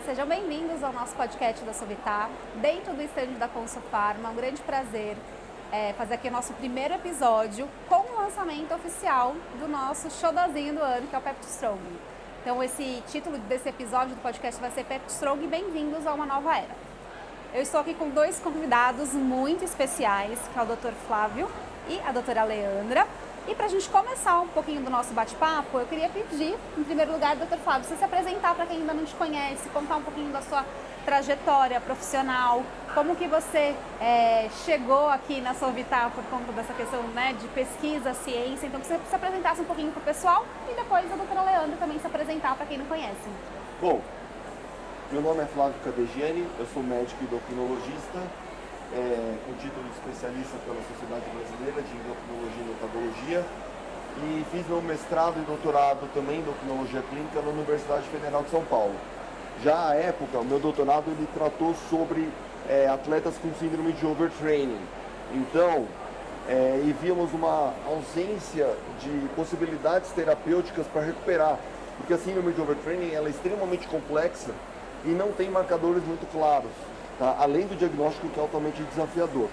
sejam bem-vindos ao nosso podcast da Sovitar, dentro do estande da Consulfarma. Um grande prazer fazer aqui o nosso primeiro episódio com o lançamento oficial do nosso showzinho do ano, que é o Pepti Strong. Então, esse título desse episódio do podcast vai ser Pepti Strong, bem-vindos a uma nova era. Eu estou aqui com dois convidados muito especiais, que é o Dr. Flávio e a doutora Leandra. E para a gente começar um pouquinho do nosso bate-papo, eu queria pedir, em primeiro lugar, Dr. Flávio, você se apresentar para quem ainda não te conhece, contar um pouquinho da sua trajetória profissional, como que você chegou aqui na Sovitar por conta dessa questão, né, de pesquisa, ciência. Então, que você se apresentasse um pouquinho para o pessoal e depois a doutora Leandra também se apresentar para quem não conhece. Bom, meu nome é Flávio Cadegiani, eu sou médico e endocrinologista, com título de especialista pela Sociedade Brasileira de Endocrinologia e Metodologia, e fiz meu mestrado e doutorado também em endocrinologia clínica na Universidade Federal de São Paulo. Já à época, o meu doutorado ele tratou sobre atletas com síndrome de overtraining. Então, e víamos uma ausência de possibilidades terapêuticas para recuperar, porque a síndrome de overtraining ela é extremamente complexa e não tem marcadores muito claros. Tá? Além do diagnóstico que é altamente desafiador.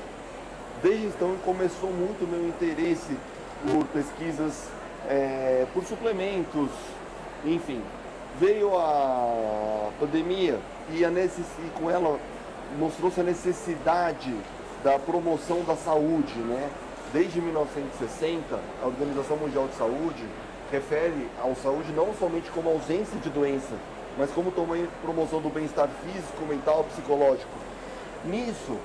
Desde então começou muito o meu interesse por pesquisas, por suplementos, enfim. Veio a pandemia e com ela mostrou-se a necessidade da promoção da saúde, né? Desde 1960, a Organização Mundial de Saúde refere à saúde não somente como ausência de doença, mas como também promoção do bem-estar físico, mental e psicológico. Nisso,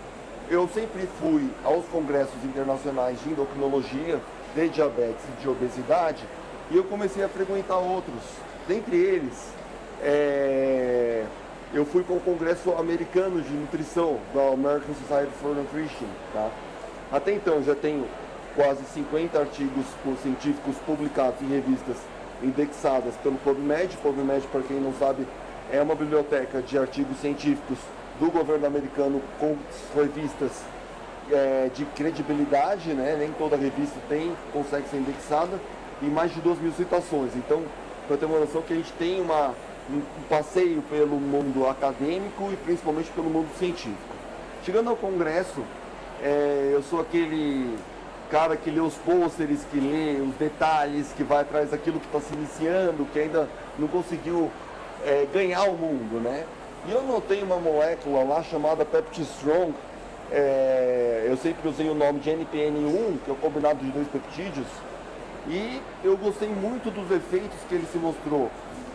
eu sempre fui aos congressos internacionais de endocrinologia, de diabetes e de obesidade, e eu comecei a frequentar outros. Dentre eles, eu fui para o Congresso Americano de Nutrição, da American Society for Nutrition. Tá? Até então, já tenho quase 50 artigos científicos publicados em revistas indexadas pelo PubMed. PubMed, para quem não sabe, é uma biblioteca de artigos científicos do governo americano com revistas de credibilidade, né? Nem toda revista consegue ser indexada, e mais de 2.000 citações. Então, para ter uma noção que a gente tem um passeio pelo mundo acadêmico e principalmente pelo mundo científico. Chegando ao congresso, eu sou aquele cara que lê os pôsteres, que lê os detalhes, que vai atrás daquilo que está se iniciando, que ainda não conseguiu ganhar o mundo, né? E eu notei uma molécula lá chamada Pepti Strong, eu sempre usei o nome de NPN1, que é o combinado de dois peptídeos, e eu gostei muito dos efeitos que ele se mostrou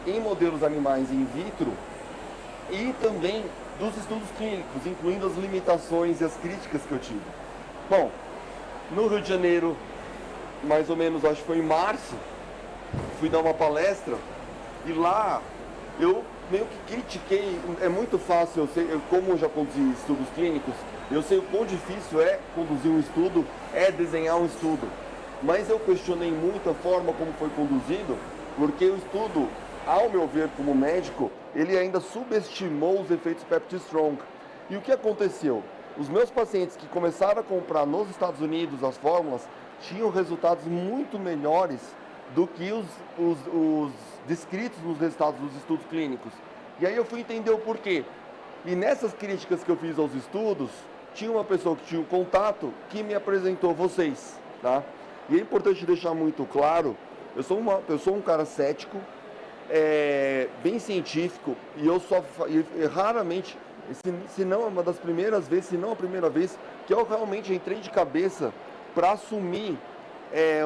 em modelos animais in vitro e também dos estudos clínicos, incluindo as limitações e as críticas que eu tive. Bom, no Rio de Janeiro, mais ou menos, acho que foi em março, fui dar uma palestra e lá eu meio que critiquei. É muito fácil, eu sei, como eu já conduzi estudos clínicos, eu sei o quão difícil é conduzir um estudo, desenhar um estudo. Mas eu questionei muito a forma como foi conduzido, porque o estudo, ao meu ver como médico, ele ainda subestimou os efeitos Pepti Strong. E o que aconteceu? Os meus pacientes que começaram a comprar nos Estados Unidos as fórmulas tinham resultados muito melhores do que os descritos nos resultados dos estudos clínicos. E aí eu fui entender o porquê. E nessas críticas que eu fiz aos estudos, tinha uma pessoa que tinha um contato que me apresentou vocês. Tá? E é importante deixar muito claro, eu sou um cara cético, bem científico, e eu raramente, se não é uma das primeiras vezes, se não a primeira vez, que eu realmente entrei de cabeça para assumir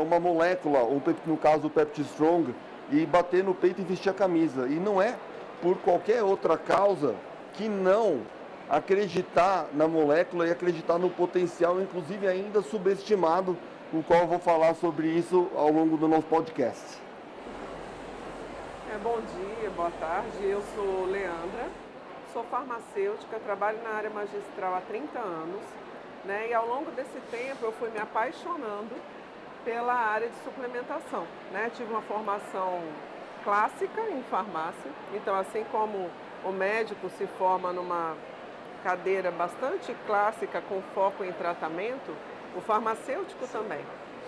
uma molécula, ou no caso o Pepti Strong, e bater no peito e vestir a camisa. E não é por qualquer outra causa que não acreditar na molécula e acreditar no potencial, inclusive ainda subestimado, o qual eu vou falar sobre isso ao longo do nosso podcast. Bom dia, boa tarde, eu sou Leandra, sou farmacêutica, trabalho na área magistral há 30 anos, né? E ao longo desse tempo eu fui me apaixonando pela área de suplementação, né? Tive uma formação clássica em farmácia, então assim como o médico se forma numa cadeira bastante clássica com foco em tratamento, o farmacêutico também.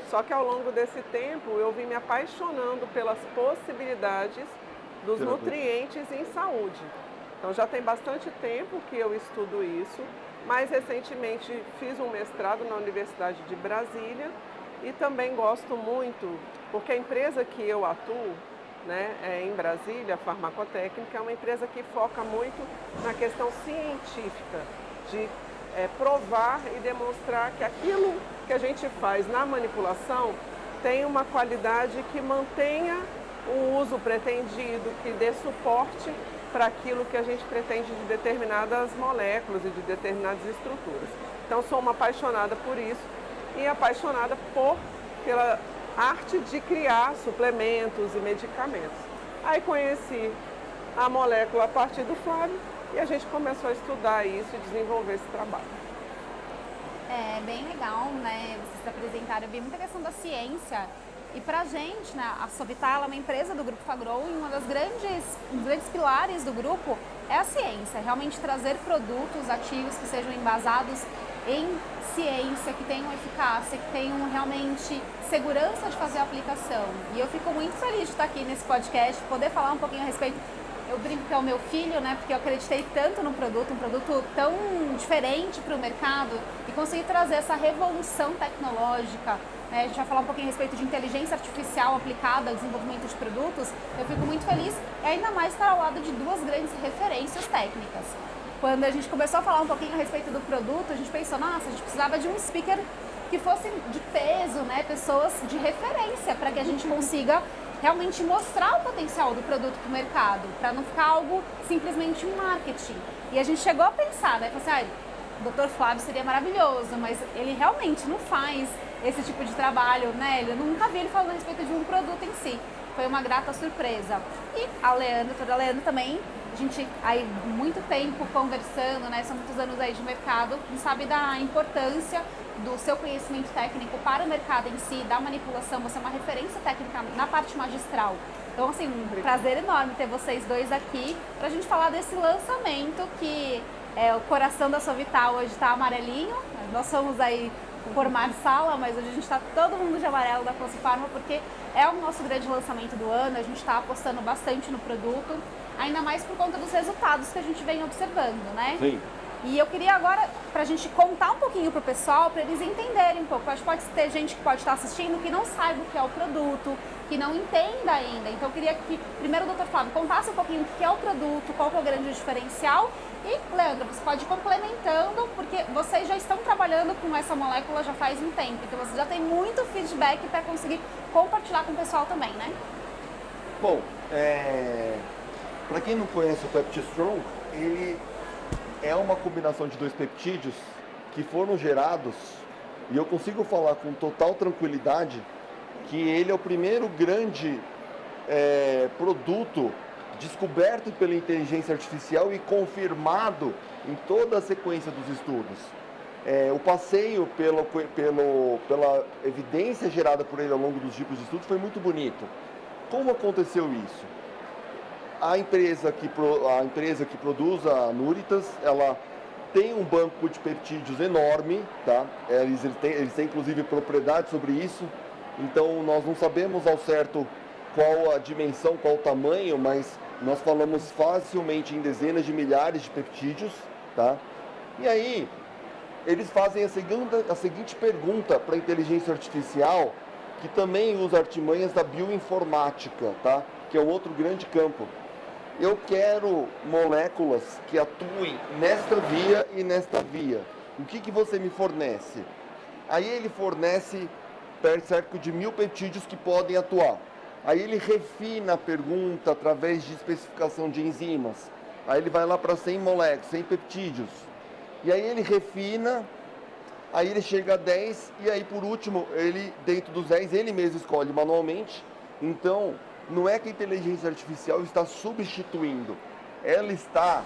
Só que ao longo desse tempo eu vim me apaixonando pelas possibilidades dos nutrientes em saúde. Então já tem bastante tempo que eu estudo isso. Mais recentemente fiz um mestrado na Universidade de Brasília e também gosto muito, porque a empresa que eu atuo, né, em Brasília, a Farmacotécnica, é uma empresa que foca muito na questão científica, de provar e demonstrar que aquilo que a gente faz na manipulação tem uma qualidade que mantenha o uso pretendido, que dê suporte para aquilo que a gente pretende de determinadas moléculas e de determinadas estruturas. Então, sou uma apaixonada por isso e apaixonada pela arte de criar suplementos e medicamentos. Aí conheci a molécula a partir do Flávio e a gente começou a estudar isso e desenvolver esse trabalho. É bem legal, né? Vocês apresentaram bem muita questão da ciência. E pra gente, né, a Sovitar é uma empresa do Grupo Fagrow e um dos grandes pilares do grupo é a ciência. Realmente trazer produtos ativos que sejam embasados em ciência, que tenham eficácia, que tenham realmente segurança de fazer a aplicação. E eu fico muito feliz de estar aqui nesse podcast, poder falar um pouquinho a respeito. Eu brinco que é o meu filho, né? Porque eu acreditei tanto no produto, um produto tão diferente para o mercado e consegui trazer essa revolução tecnológica. Né? A gente vai falar um pouquinho a respeito de inteligência artificial aplicada ao desenvolvimento de produtos. Eu fico muito feliz e ainda mais estar ao lado de duas grandes referências técnicas. Quando a gente começou a falar um pouquinho a respeito do produto, a gente pensou, nossa, a gente precisava de um speaker que fosse de peso, né? Pessoas de referência para que a gente consiga realmente mostrar o potencial do produto para o mercado, para não ficar algo simplesmente um marketing. E a gente chegou a pensar, né? Falei assim, o Dr. Flávio seria maravilhoso, mas ele realmente não faz esse tipo de trabalho, né? Eu nunca vi ele falando a respeito de um produto em si. Foi uma grata surpresa. E a Leandra, toda a Leandra também, a gente aí muito tempo conversando, né? São muitos anos aí de mercado, a gente sabe da importância do seu conhecimento técnico para o mercado em si, da manipulação. Você é uma referência técnica na parte magistral. Então, assim, um prazer enorme ter vocês dois aqui para a gente falar desse lançamento que o coração da Sovitar hoje está amarelinho. Nós somos aí formar sala, mas hoje a gente está todo mundo de amarelo da Consufarma porque é o nosso grande lançamento do ano. A gente está apostando bastante no produto, ainda mais por conta dos resultados que a gente vem observando, né? Sim. E eu queria agora, para a gente contar um pouquinho para o pessoal, para eles entenderem um pouco. Acho que pode ter gente que pode estar assistindo que não saiba o que é o produto, que não entenda ainda. Então eu queria que primeiro o Dr. Flávio contasse um pouquinho o que é o produto, qual que é o grande diferencial. E, Leandra, você pode ir complementando, porque vocês já estão trabalhando com essa molécula já faz um tempo. Então você já tem muito feedback para conseguir compartilhar com o pessoal também, né? Bom, para quem não conhece o PeptiStrong, ele é uma combinação de dois peptídeos que foram gerados, e eu consigo falar com total tranquilidade que ele é o primeiro grande produto descoberto pela inteligência artificial e confirmado em toda a sequência dos estudos. O passeio pela evidência gerada por ele ao longo dos tipos de estudos foi muito bonito. Como aconteceu isso? A empresa que produz a Nuritas, ela tem um banco de peptídeos enorme, tá? Eles têm inclusive propriedade sobre isso, então nós não sabemos ao certo qual a dimensão, qual o tamanho, mas nós falamos facilmente em dezenas de milhares de peptídeos, tá? E aí, eles fazem a seguinte pergunta para a inteligência artificial, que também usa artimanhas da bioinformática, tá? Que é o outro grande campo. Eu quero moléculas que atuem nesta via e nesta via. O que você me fornece? Aí ele fornece cerca de 1000 peptídeos que podem atuar. Aí ele refina a pergunta através de especificação de enzimas. Aí ele vai lá para 100 moléculas, 100 peptídeos. E aí ele refina, aí ele chega a 10 e aí por último, ele dentro dos 10, ele mesmo escolhe manualmente. Então, não é que a inteligência artificial está substituindo, ela está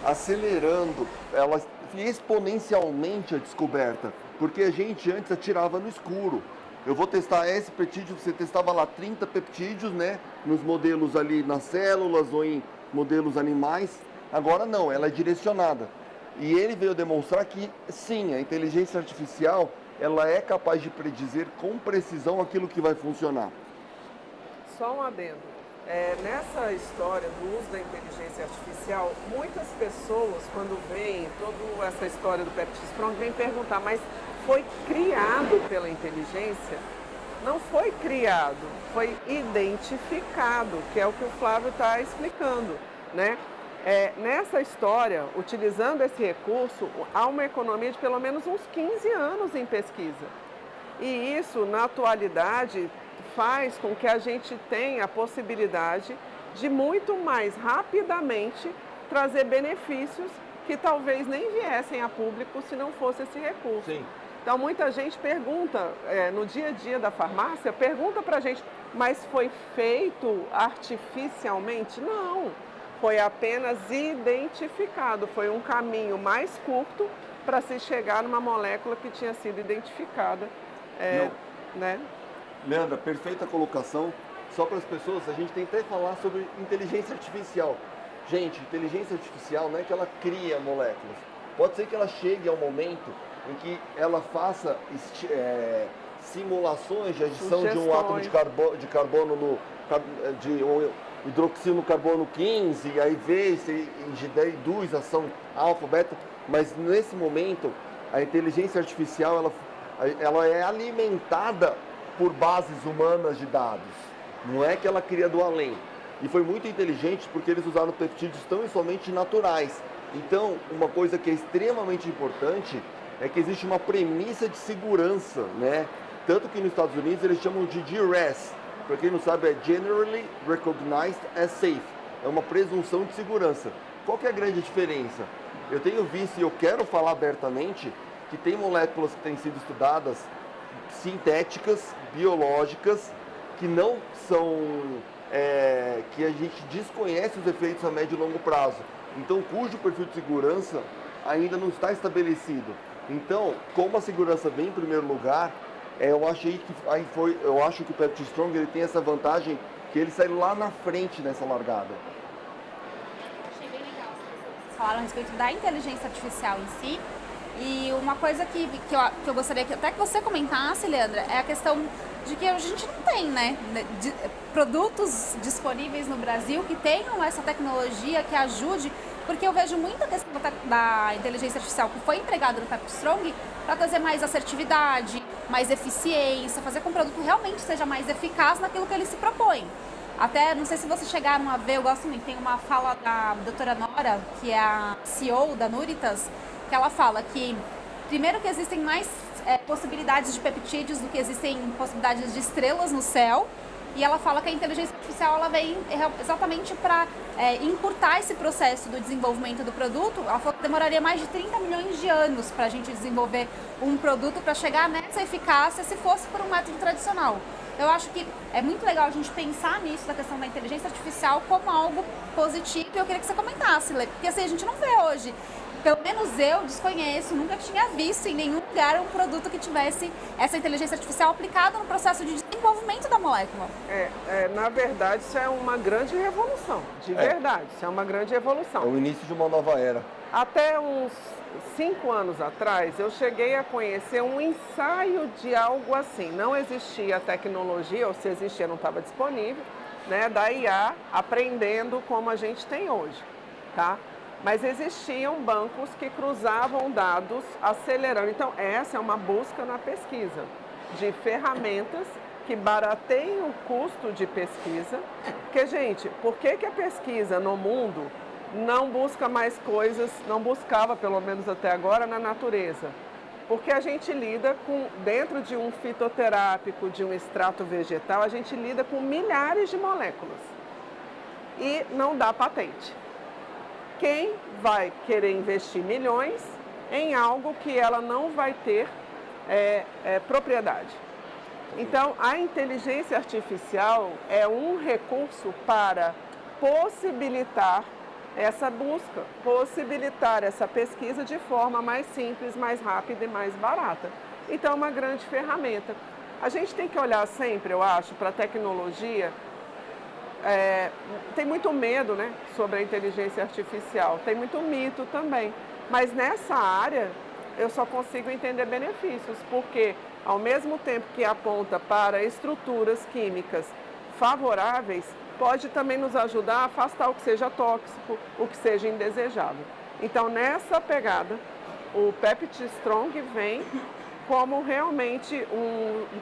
acelerando, ela exponencialmente a descoberta, porque a gente antes atirava no escuro. Eu vou testar esse peptídeo, você testava lá 30 peptídeos, né, nos modelos ali nas células ou em modelos animais. Agora não, ela é direcionada. E ele veio demonstrar que sim, a inteligência artificial, ela é capaz de predizer com precisão aquilo que vai funcionar. Só um adendo. Nessa história do uso da inteligência artificial, muitas pessoas, quando veem toda essa história do Pepti Strong, vêm perguntar, mas foi criado pela inteligência? Não foi criado, foi identificado, que é o que o Flávio está explicando, né? Nessa história, utilizando esse recurso, há uma economia de pelo menos uns 15 anos em pesquisa. E isso, na atualidade, faz com que a gente tenha a possibilidade de muito mais rapidamente trazer benefícios que talvez nem viessem a público se não fosse esse recurso. Sim. Então, muita gente pergunta, no dia a dia da farmácia, pergunta para a gente, mas foi feito artificialmente? Não, foi apenas identificado, foi um caminho mais curto para se chegar numa molécula que tinha sido identificada, né? Leandra, perfeita colocação. Só para as pessoas, a gente tem que falar sobre inteligência artificial. Gente, inteligência artificial não é que ela cria moléculas. Pode ser que ela chegue ao momento em que ela faça simulações de adição de um átomo de carbono de hidroxilo no carbono 15, e aí vê se induz ação alfa, beta, mas nesse momento a inteligência artificial ela é alimentada por bases humanas de dados, não é que ela cria do além. E foi muito inteligente porque eles usaram peptídeos tão e somente naturais. Então, uma coisa que é extremamente importante é que existe uma premissa de segurança, né? Tanto que nos Estados Unidos eles chamam de GRAS, para quem não sabe é Generally Recognized as Safe, é uma presunção de segurança. Qual que é a grande diferença? Eu tenho visto e eu quero falar abertamente que tem moléculas que têm sido estudadas sintéticas, biológicas, que não são, que a gente desconhece os efeitos a médio e longo prazo, então cujo perfil de segurança ainda não está estabelecido. Então, como a segurança vem em primeiro lugar, eu acho que o Pepti Strong ele tem essa vantagem que ele sai lá na frente nessa largada. Achei bem legal vocês falaram a respeito da inteligência artificial em si. E uma coisa que eu gostaria que até que você comentasse, Leandra, é a questão de que a gente não tem, né, produtos disponíveis no Brasil que tenham essa tecnologia que ajude, porque eu vejo muita questão da inteligência artificial que foi empregada no Pepti Strong para trazer mais assertividade, mais eficiência, fazer com que o produto realmente seja mais eficaz naquilo que ele se propõe. Até, não sei se vocês chegaram a ver, eu gosto muito, tem uma fala da doutora Nora, que é a CEO da Nuritas, que ela fala que, primeiro, que existem mais possibilidades de peptídeos do que existem possibilidades de estrelas no céu, e ela fala que a inteligência artificial ela vem exatamente para encurtar esse processo do desenvolvimento do produto. Ela falou que demoraria mais de 30 milhões de anos para a gente desenvolver um produto para chegar nessa eficácia se fosse por um método tradicional. Eu acho que é muito legal a gente pensar nisso, da questão da inteligência artificial, como algo positivo, e eu queria que você comentasse, Lê, porque assim, a gente não vê hoje. Pelo menos eu desconheço, nunca tinha visto em nenhum lugar um produto que tivesse essa inteligência artificial aplicada no processo de desenvolvimento da molécula. Na verdade, isso é uma grande revolução, de verdade, isso é uma grande evolução. É o início de uma nova era. Até uns 5 anos atrás, eu cheguei a conhecer um ensaio de algo assim. Não existia tecnologia, ou se existia, não estava disponível, né, da IA aprendendo como a gente tem hoje, tá? Mas existiam bancos que cruzavam dados acelerando. Então, essa é uma busca na pesquisa de ferramentas que barateiem o custo de pesquisa. Porque, gente, por que a pesquisa no mundo não busca mais coisas, não buscava, pelo menos até agora, na natureza? Porque a gente lida com, dentro de um fitoterápico, de um extrato vegetal, a gente lida com milhares de moléculas e não dá patente. Quem vai querer investir milhões em algo que ela não vai ter propriedade? Então, a inteligência artificial é um recurso para possibilitar essa busca, possibilitar essa pesquisa de forma mais simples, mais rápida e mais barata. Então, é uma grande ferramenta. A gente tem que olhar sempre, eu acho, para a tecnologia. Tem muito medo, né, sobre a inteligência artificial, tem muito mito também, mas nessa área eu só consigo entender benefícios, porque ao mesmo tempo que aponta para estruturas químicas favoráveis, pode também nos ajudar a afastar o que seja tóxico, o que seja indesejável. Então, nessa pegada, o Pepti Strong vem como realmente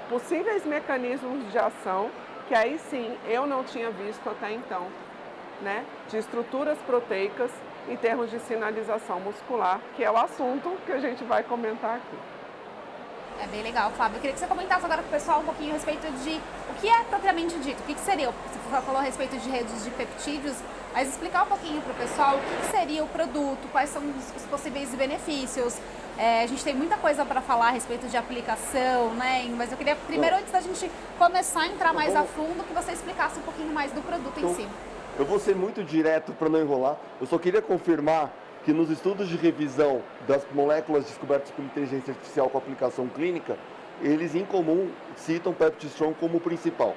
possíveis mecanismos de ação que aí sim eu não tinha visto até então, né, de estruturas proteicas em termos de sinalização muscular, que é o assunto que a gente vai comentar aqui. É bem legal, Flávio. Eu queria que você comentasse agora com o pessoal um pouquinho a respeito de o que é propriamente dito, o que seria, você falou a respeito de redes de peptídeos, mas explicar um pouquinho para o pessoal o que seria o produto, quais são os possíveis benefícios. A gente tem muita coisa para falar a respeito de aplicação, né? Mas eu queria, primeiro, antes da gente começar a entrar mais a fundo, que você explicasse um pouquinho mais do produto em si. Eu vou ser muito direto para não enrolar. Eu só queria confirmar que nos estudos de revisão das moléculas descobertas por inteligência artificial com aplicação clínica, eles em comum citam Pepti Strong como principal,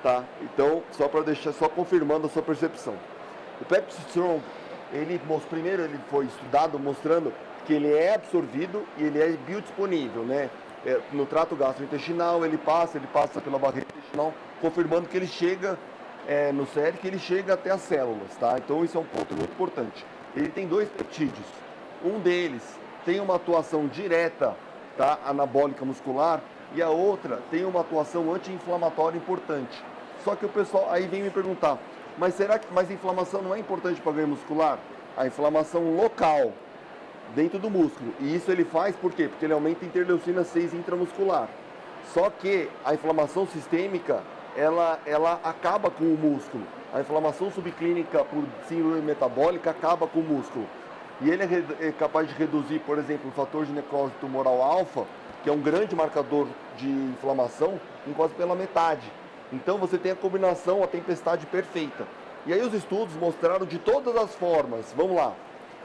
tá? Então, só para deixar, só confirmando a sua percepção. O Pepti Strong, primeiro ele foi estudado mostrando que ele é absorvido e ele é biodisponível, né? No trato gastrointestinal, ele passa pela barreira intestinal, confirmando que ele chega no cérebro, que ele chega até as células, tá? Então, isso é um ponto muito importante. Ele tem 2 peptídeos. Um deles tem uma atuação direta, tá, anabólica muscular, e a outra tem uma atuação anti-inflamatória importante. Só que o pessoal aí vem me perguntar, mas será que a inflamação não é importante para ganho muscular? A inflamação local, dentro do músculo. E isso ele faz por quê? Porque ele aumenta a interleucina 6 intramuscular. Só que a inflamação sistêmica, ela acaba com o músculo. A inflamação subclínica por síndrome metabólica acaba com o músculo. E ele é capaz de reduzir, por exemplo, o fator de necrose tumoral alfa, que é um grande marcador de inflamação, em quase pela metade. Então você tem a combinação, a tempestade perfeita. E aí os estudos mostraram de todas as formas, vamos lá.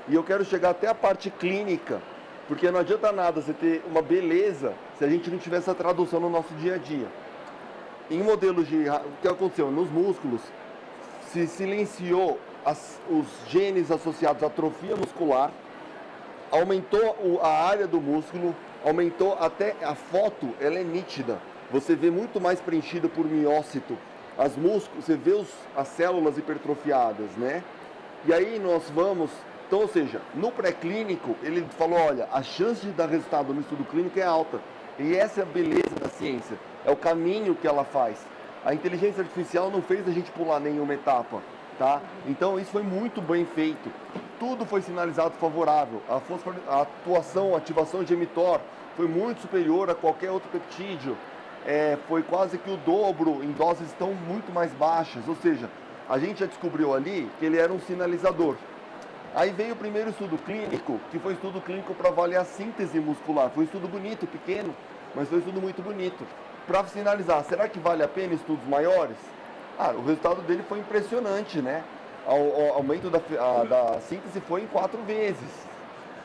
E eu quero chegar até a parte clínica, porque não adianta nada você ter uma beleza se a gente não tiver essa tradução no nosso dia a dia. Em modelos o que aconteceu? Nos músculos, se silenciou os genes associados à atrofia muscular, aumentou a área do músculo, aumentou até a foto, ela é nítida. Você vê muito mais preenchida por miócito. Você vê as células hipertrofiadas, né? E aí nós vamos... Então, ou seja, no pré-clínico, ele falou, olha, a chance de dar resultado no estudo clínico é alta. E essa é a beleza da ciência, é o caminho que ela faz. A inteligência artificial não fez a gente pular nenhuma etapa, tá? Então, isso foi muito bem feito. Tudo foi sinalizado favorável. A atuação, a ativação de mTOR foi muito superior a qualquer outro peptídeo. Foi quase que o dobro em doses tão muito mais baixas. Ou seja, a gente já descobriu ali que ele era um sinalizador. Aí veio o primeiro estudo clínico, que foi estudo clínico para avaliar a síntese muscular. Foi um estudo bonito, pequeno, mas foi um estudo muito bonito. Para finalizar, será que vale a pena estudos maiores? O resultado dele foi impressionante, né? O aumento da síntese foi em 4 vezes.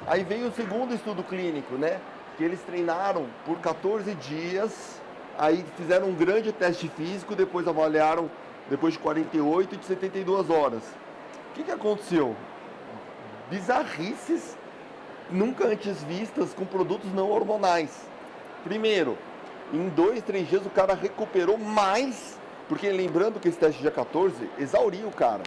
Aí veio o segundo estudo clínico, né? Que eles treinaram por 14 dias, aí fizeram um grande teste físico, depois avaliaram depois de 48 e de 72 horas. O que aconteceu? Bizarrices nunca antes vistas com produtos não hormonais. Primeiro, em 2, 3 dias o cara recuperou mais, porque lembrando que esse teste dia 14 exauriu o cara.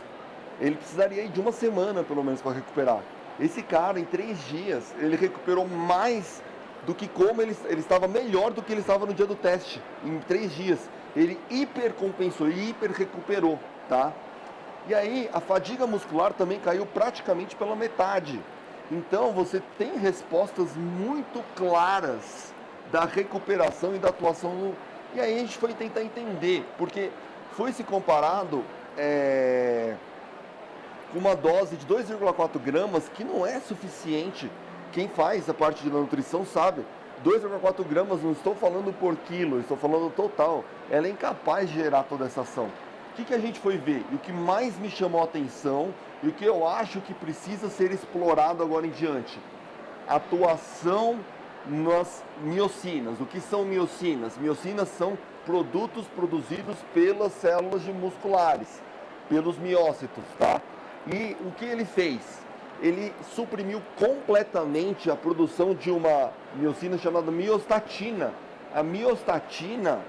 Ele precisaria de 1 semana pelo menos para recuperar. Esse cara em 3 dias, ele recuperou mais do que como ele estava melhor do que ele estava no dia do teste. Em 3 dias, ele hipercompensou e hiper recuperou, tá? E aí, a fadiga muscular também caiu praticamente pela metade. Então, você tem respostas muito claras da recuperação e da atuação. E aí a gente foi tentar entender, porque foi se comparado com uma dose de 2,4 gramas, que não é suficiente. Quem faz a parte de nutrição sabe. 2,4 gramas, não estou falando por quilo, estou falando total. Ela é incapaz de gerar toda essa ação. O que a gente foi ver? E o que mais me chamou a atenção e o que eu acho que precisa ser explorado agora em diante? Atuação nas miocinas. O que são miocinas? Miocinas são produtos produzidos pelas células musculares, pelos miócitos, tá? E o que ele fez? Ele suprimiu completamente a produção de uma miocina chamada miostatina. A miostatina,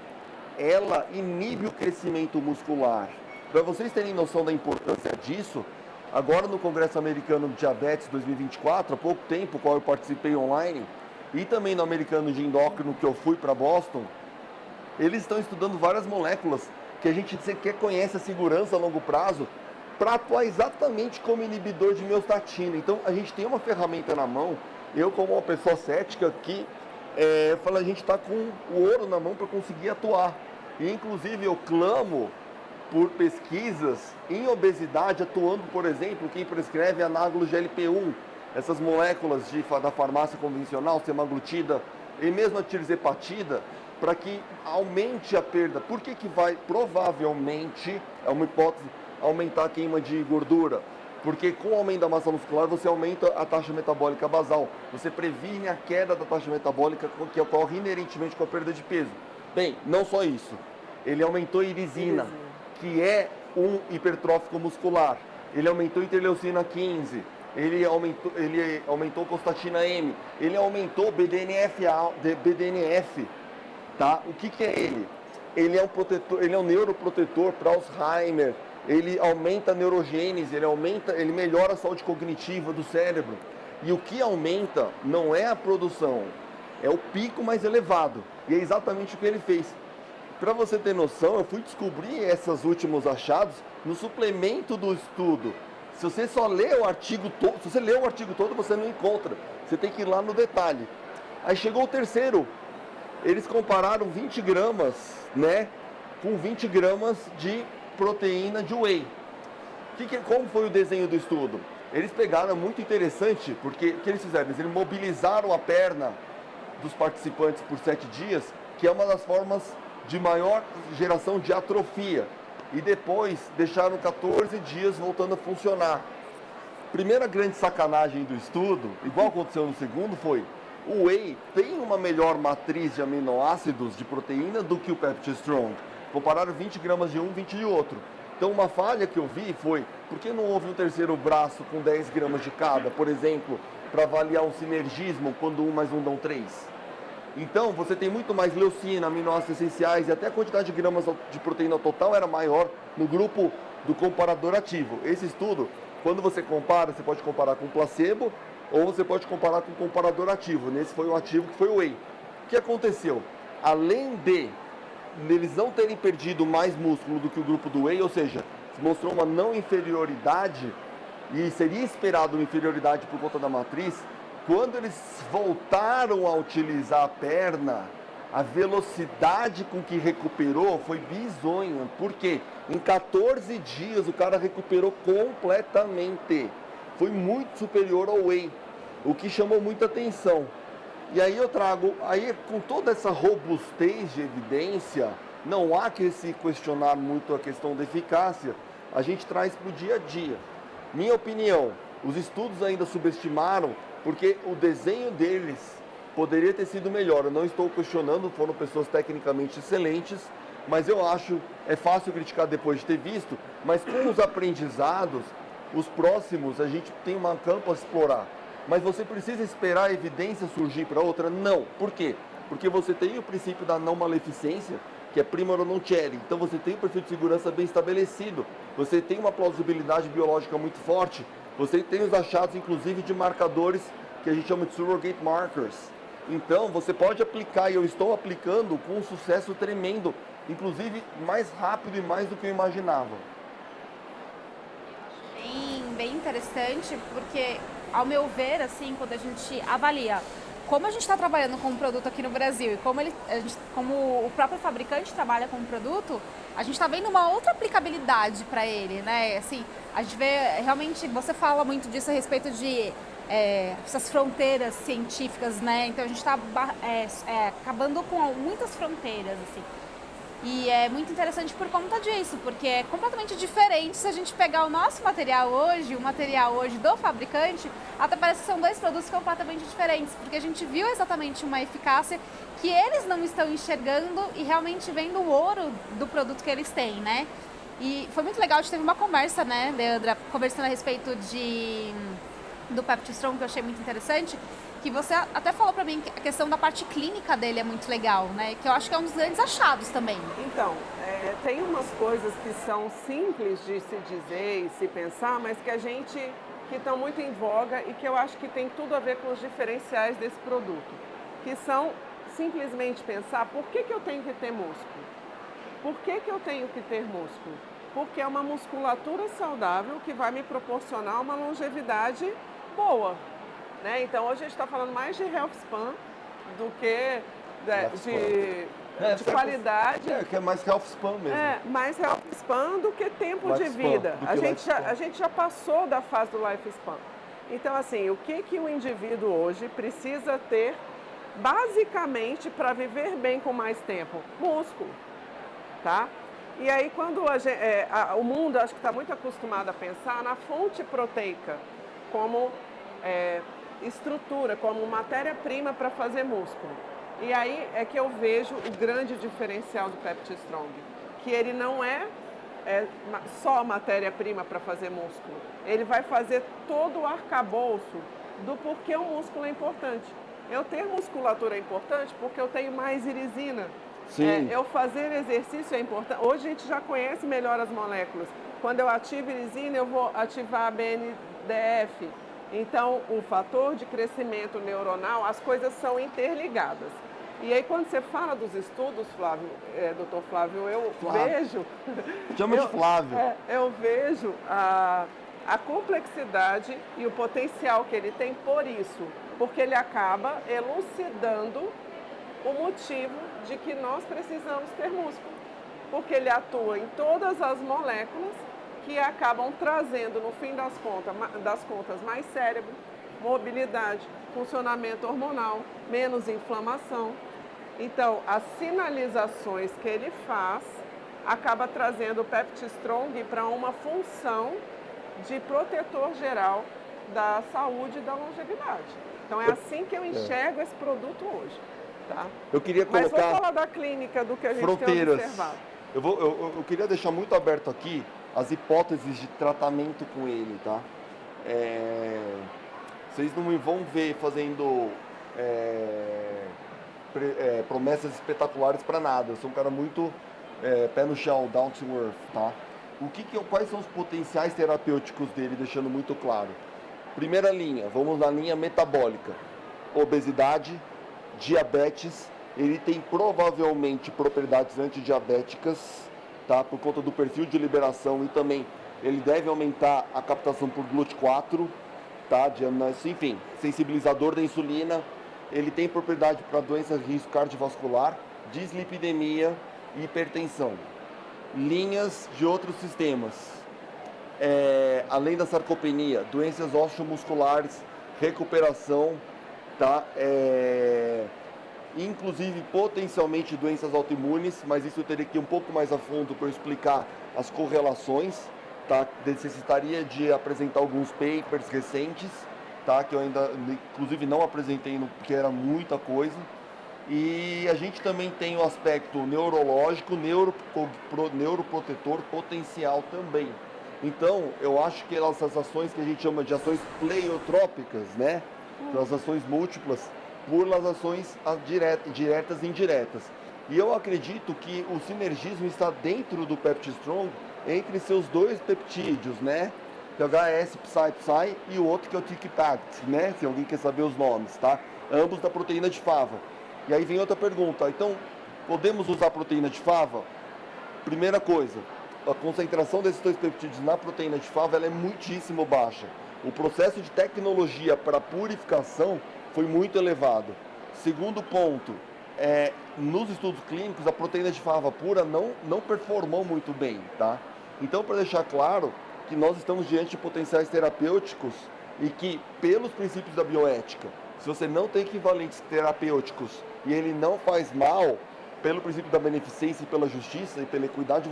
ela inibe o crescimento muscular. Para vocês terem noção da importância disso, agora no Congresso Americano de Diabetes 2024, há pouco tempo, qual eu participei online, e também no Americano de Endócrino, que eu fui para Boston, eles estão estudando várias moléculas que a gente sequer conhece a segurança a longo prazo para atuar exatamente como inibidor de miostatina. Então, a gente tem uma ferramenta na mão, eu como uma pessoa cética que fala, a gente está com o ouro na mão para conseguir atuar. E, inclusive, eu clamo por pesquisas em obesidade, atuando, por exemplo, quem prescreve anágolo GLP-1, essas moléculas da farmácia convencional, semaglutida e mesmo a tirzepatida, para que aumente a perda. Por que vai, provavelmente, é uma hipótese, aumentar a queima de gordura? Porque com o aumento da massa muscular você aumenta a taxa metabólica basal. Você previne a queda da taxa metabólica que ocorre inerentemente com a perda de peso. Bem, não só isso. Ele aumentou a irisina, que é um hipertrófico muscular. Ele aumentou a interleucina 15. Ele aumentou costatina M. Ele aumentou BDNF. Tá? O que é ele? Ele é um protetor, ele é um neuroprotetor para Alzheimer. Ele aumenta a neurogênese, ele melhora a saúde cognitiva do cérebro. E o que aumenta não é a produção, é o pico mais elevado. E é exatamente o que ele fez. Para você ter noção, eu fui descobrir esses últimos achados no suplemento do estudo. Se você só lê o artigo todo, se você lê o artigo todo, você não encontra. Você tem que ir lá no detalhe. Aí chegou o terceiro. Eles compararam 20 gramas, né, com 20 gramas de proteína de whey. Como foi o desenho do estudo? Eles pegaram, muito interessante, porque o que eles fizeram? Eles mobilizaram a perna dos participantes por 7 dias, que é uma das formas de maior geração de atrofia. E depois deixaram 14 dias voltando a funcionar. Primeira grande sacanagem do estudo, igual aconteceu no segundo, foi o whey tem uma melhor matriz de aminoácidos de proteína do que o Pepti Strong. Compararam 20 gramas de um, 20 de outro. Então uma falha que eu vi foi, por que não houve um terceiro braço com 10 gramas de cada, por exemplo, para avaliar um sinergismo quando 1 mais 1 dão 3? Então você tem muito mais leucina, aminoácidos essenciais e até a quantidade de gramas de proteína total era maior no grupo do comparador ativo. Esse estudo, quando você compara, você pode comparar com placebo ou você pode comparar com o comparador ativo. Nesse foi o ativo que foi o whey. O que aconteceu? Além de eles não terem perdido mais músculo do que o grupo do whey, ou seja, se mostrou uma não inferioridade, e seria esperado uma inferioridade por conta da matriz, quando eles voltaram a utilizar a perna, a velocidade com que recuperou foi bizonha. Por quê? Em 14 dias o cara recuperou completamente. Foi muito superior ao whey, o que chamou muita atenção. E aí eu trago, com toda essa robustez de evidência, não há que se questionar muito a questão da eficácia, a gente traz para o dia a dia. Minha opinião, os estudos ainda subestimaram, porque o desenho deles poderia ter sido melhor. Eu não estou questionando, foram pessoas tecnicamente excelentes, mas eu acho, é fácil criticar depois de ter visto, mas com os aprendizados, os próximos, a gente tem um campo a explorar. Mas você precisa esperar a evidência surgir para outra? Não. Por quê? Porque você tem o princípio da não maleficência, que é primor non ceri. Então você tem um perfil de segurança bem estabelecido. Você tem uma plausibilidade biológica muito forte. Você tem os achados, inclusive, de marcadores que a gente chama de surrogate markers. Então você pode aplicar, e eu estou aplicando com um sucesso tremendo, inclusive mais rápido e mais do que eu imaginava. Bem interessante, porque, ao meu ver, assim, quando a gente avalia como a gente está trabalhando com um produto aqui no Brasil e como o próprio fabricante trabalha com o produto, a gente está vendo uma outra aplicabilidade para ele, né? Assim, a gente vê, realmente, você fala muito disso a respeito de essas fronteiras científicas, né? Então a gente está acabando com muitas fronteiras, assim. E é muito interessante por conta disso, porque é completamente diferente se a gente pegar o nosso material hoje, o material hoje do fabricante, até parece que são dois produtos completamente diferentes, porque a gente viu exatamente uma eficácia que eles não estão enxergando e realmente vendo o ouro do produto que eles têm, né? E foi muito legal, a gente teve uma conversa, né, Leandra, conversando a respeito do Pepti Strong, que eu achei muito interessante, que você até falou pra mim que a questão da parte clínica dele é muito legal, né? Que eu acho que é um dos grandes achados também. Então, Tem umas coisas que são simples de se dizer e se pensar, mas que estão muito em voga e que eu acho que tem tudo a ver com os diferenciais desse produto, que são simplesmente pensar por que eu tenho que ter músculo? Por que eu tenho que ter músculo? Porque é uma musculatura saudável que vai me proporcionar uma longevidade boa, né? Então hoje a gente está falando mais de health span do que de qualidade. Que é mais health span mesmo. Mais health span do que tempo de vida. A gente já passou da fase do life span. Então, assim, o que o indivíduo hoje precisa ter basicamente para viver bem com mais tempo? Músculo, tá? E aí, quando o mundo, acho que está muito acostumado a pensar na fonte proteica como estrutura, como matéria-prima para fazer músculo. E aí é que eu vejo o grande diferencial do PeptiStrong, que ele não é só matéria-prima para fazer músculo. Ele vai fazer todo o arcabouço do porquê o músculo é importante. Eu ter musculatura é importante porque eu tenho mais irisina. Sim. Eu fazer exercício é importante. Hoje a gente já conhece melhor as moléculas. Quando eu ativo irisina, eu vou ativar a BNDF. Então, o fator de crescimento neuronal, as coisas são interligadas. E aí, quando você fala dos estudos, Flávio, doutor Flávio, vejo... Chama de Flávio. Eu vejo a complexidade e o potencial que ele tem por isso, porque ele acaba elucidando o motivo de que nós precisamos ter músculo, porque ele atua em todas as moléculas que acabam trazendo, no fim das contas, mais cérebro, mobilidade, funcionamento hormonal, menos inflamação. Então, as sinalizações que ele faz acaba trazendo o PeptiStrong para uma função de protetor geral da saúde e da longevidade. Então, é assim que eu enxergo esse produto hoje. Tá? Eu queria colocar... Mas vou falar da clínica, do que a gente fronteiras. tem observado. Eu queria deixar muito aberto aqui as hipóteses de tratamento com ele, tá? Vocês não me vão ver fazendo promessas espetaculares para nada. Eu sou um cara muito pé no chão, down to earth, tá? Quais são os potenciais terapêuticos dele, deixando muito claro? Primeira linha, vamos na linha metabólica. Obesidade, diabetes, ele tem provavelmente propriedades antidiabéticas, tá? Por conta do perfil de liberação e também ele deve aumentar a captação por GLUT4, tá? Enfim, sensibilizador da insulina, ele tem propriedade para doenças de risco cardiovascular, dislipidemia e hipertensão. Linhas de outros sistemas, além da sarcopenia, doenças osteomusculares, recuperação, tá? Inclusive potencialmente doenças autoimunes, mas isso eu teria que ir um pouco mais a fundo para eu explicar as correlações, tá? Necessitaria de apresentar alguns papers recentes, tá? Que eu ainda, inclusive, não apresentei porque era muita coisa. E a gente também tem o aspecto neurológico, neuroprotetor potencial também. Então, eu acho que essas ações que a gente chama de ações pleiotrópicas, né? As ações múltiplas, por as ações diretas e indiretas. E eu acredito que o sinergismo está dentro do PeptiStrong entre seus dois peptídeos, né? Que é o HS-Psy e o outro que é o TIC-PACT, né? Se alguém quer saber os nomes, tá? Ambos da proteína de fava. E aí vem outra pergunta, então, podemos usar proteína de fava? Primeira coisa, a concentração desses dois peptídeos na proteína de fava ela é muitíssimo baixa. O processo de tecnologia para purificação foi muito elevado. Segundo ponto, nos estudos clínicos, a proteína de fava pura não performou muito bem, tá? Então, para deixar claro que nós estamos diante de potenciais terapêuticos e que, pelos princípios da bioética, se você não tem equivalentes terapêuticos e ele não faz mal, pelo princípio da beneficência e pela justiça e pela equidade,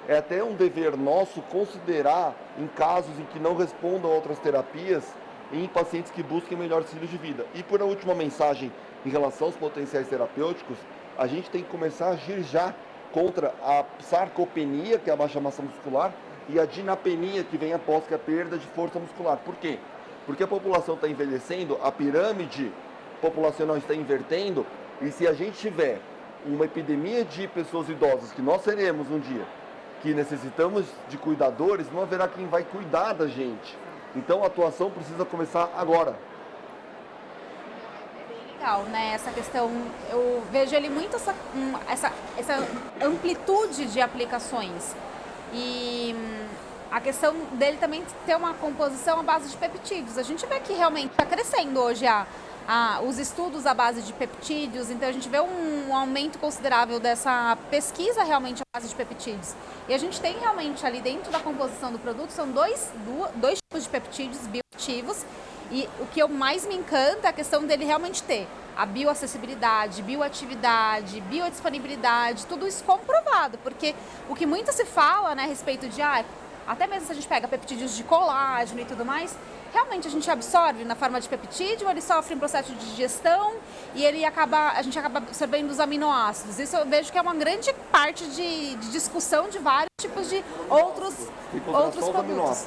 é até um dever nosso considerar em casos em que não respondam a outras terapias em pacientes que busquem melhor estilo de vida. E por última mensagem em relação aos potenciais terapêuticos, a gente tem que começar a agir já contra a sarcopenia, que é a baixa massa muscular, e a dinapenia, que vem após, que é a perda de força muscular. Por quê? Porque a população está envelhecendo, a pirâmide populacional está invertendo, e se a gente tiver uma epidemia de pessoas idosas, que nós seremos um dia, que necessitamos de cuidadores, não haverá quem vai cuidar da gente. Então a atuação precisa começar agora. Legal, né? Essa questão, eu vejo ele muito essa amplitude de aplicações. E a questão dele também ter uma composição à base de peptídeos. A gente vê que realmente está crescendo hoje os estudos à base de peptídeos, então a gente vê um aumento considerável dessa pesquisa realmente à base de peptídeos. E a gente tem realmente ali dentro da composição do produto, são dois tipos de peptídeos bioativos, e o que mais me encanta é a questão dele realmente ter a bioacessibilidade, bioatividade, biodisponibilidade, tudo isso comprovado, porque o que muito se fala, né, a respeito de, até mesmo se a gente pega peptídeos de colágeno e tudo mais, realmente a gente absorve na forma de peptídeo, ele sofre um processo de digestão e a gente acaba absorvendo os aminoácidos. Isso eu vejo que é uma grande parte de discussão de vários tipos de outros produtos.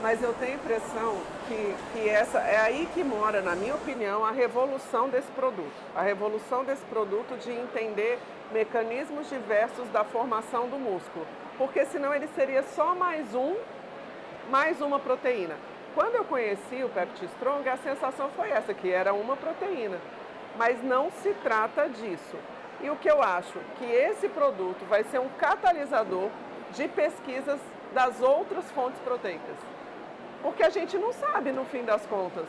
Mas eu tenho a impressão que essa é aí que mora, na minha opinião, a revolução desse produto. A revolução desse produto de entender mecanismos diversos da formação do músculo. Porque senão ele seria só mais uma proteína. Quando eu conheci o PeptiStrong, a sensação foi essa, que era uma proteína. Mas não se trata disso. E o que eu acho? Que esse produto vai ser um catalisador de pesquisas das outras fontes proteicas. Porque a gente não sabe, no fim das contas,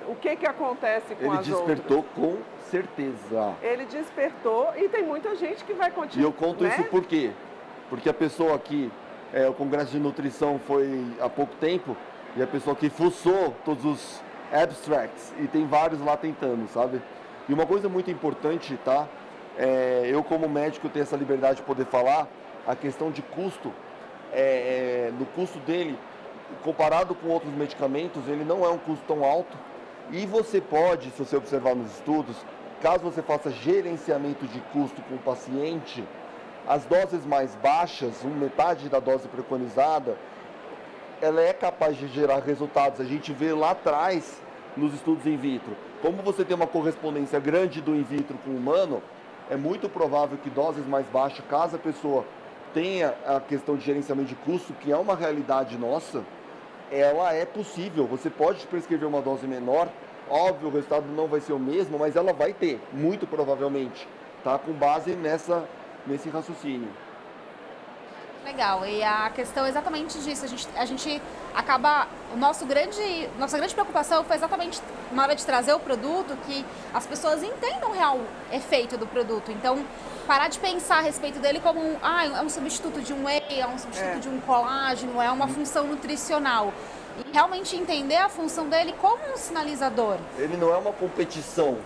o que acontece com as outras. Ele despertou com certeza. Ele despertou e tem muita gente que vai continuar. E eu conto isso por quê? Porque a pessoa aqui, o Congresso de Nutrição foi há pouco tempo, e a pessoa que fuçou todos os abstracts, e tem vários lá tentando, sabe? E uma coisa muito importante, tá? Eu como médico tenho essa liberdade de poder falar, a questão de custo, no custo dele, comparado com outros medicamentos, ele não é um custo tão alto. E você pode, se você observar nos estudos, caso você faça gerenciamento de custo com o paciente, as doses mais baixas, metade da dose preconizada, ela é capaz de gerar resultados. A gente vê lá atrás nos estudos in vitro. Como você tem uma correspondência grande do in vitro com o humano, é muito provável que doses mais baixas, caso a pessoa tenha a questão de gerenciamento de custo, que é uma realidade nossa, ela é possível. Você pode prescrever uma dose menor, óbvio, o resultado não vai ser o mesmo, mas ela vai ter, muito provavelmente, tá? Com base nesse raciocínio. Legal, e a questão é exatamente disso, a gente acaba, nossa grande preocupação foi exatamente na hora de trazer o produto, que as pessoas entendam o real efeito do produto. Então, parar de pensar a respeito dele como é um substituto de um whey, é um substituto de um colágeno, é uma função nutricional. E realmente entender a função dele como um sinalizador. Ele não é uma competição,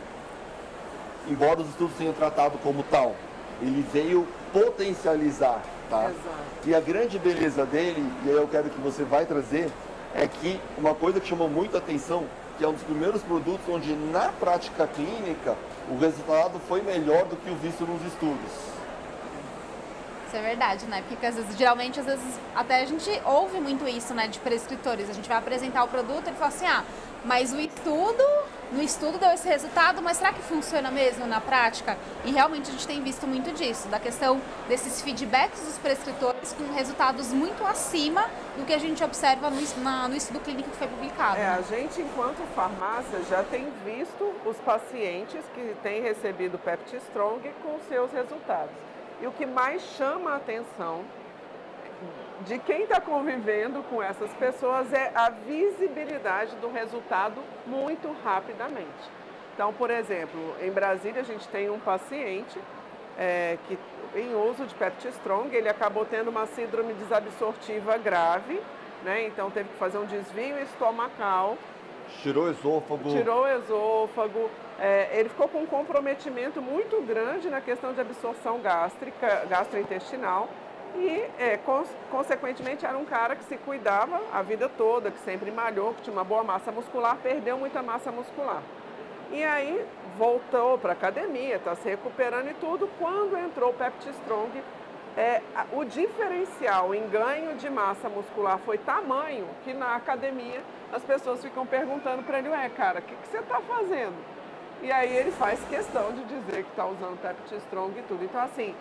embora os estudos tenham tratado como tal. Ele veio potencializar, tá? Exato. E a grande beleza dele, e aí eu quero que você vai trazer, é que uma coisa que chamou muita atenção, que é um dos primeiros produtos onde na prática clínica o resultado foi melhor do que o visto nos estudos. Isso é verdade, né? Porque geralmente, às vezes, até a gente ouve muito isso, né, de prescritores. A gente vai apresentar o produto e ele fala assim, mas no estudo deu esse resultado, mas será que funciona mesmo na prática? E realmente a gente tem visto muito disso, da questão desses feedbacks dos prescritores com resultados muito acima do que a gente observa no estudo clínico que foi publicado. Né? A gente, enquanto farmácia, já tem visto os pacientes que têm recebido PeptiStrong com seus resultados. E o que mais chama a atenção de quem está convivendo com essas pessoas é a visibilidade do resultado muito rapidamente. Então, por exemplo, em Brasília a gente tem um paciente que em uso de PeptiStrong, ele acabou tendo uma síndrome desabsortiva grave, né? Então teve que fazer um desvio estomacal. Tirou o esôfago. Ele ficou com um comprometimento muito grande na questão de absorção gastrointestinal. E, consequentemente, era um cara que se cuidava a vida toda, que sempre malhou, que tinha uma boa massa muscular, perdeu muita massa muscular. E aí, voltou para a academia, está se recuperando e tudo. Quando entrou o PeptiStrong, o diferencial em ganho de massa muscular foi tamanho que na academia as pessoas ficam perguntando para ele, cara, o que você está fazendo? E aí ele faz questão de dizer que está usando Pepti Strong e tudo. Então, assim,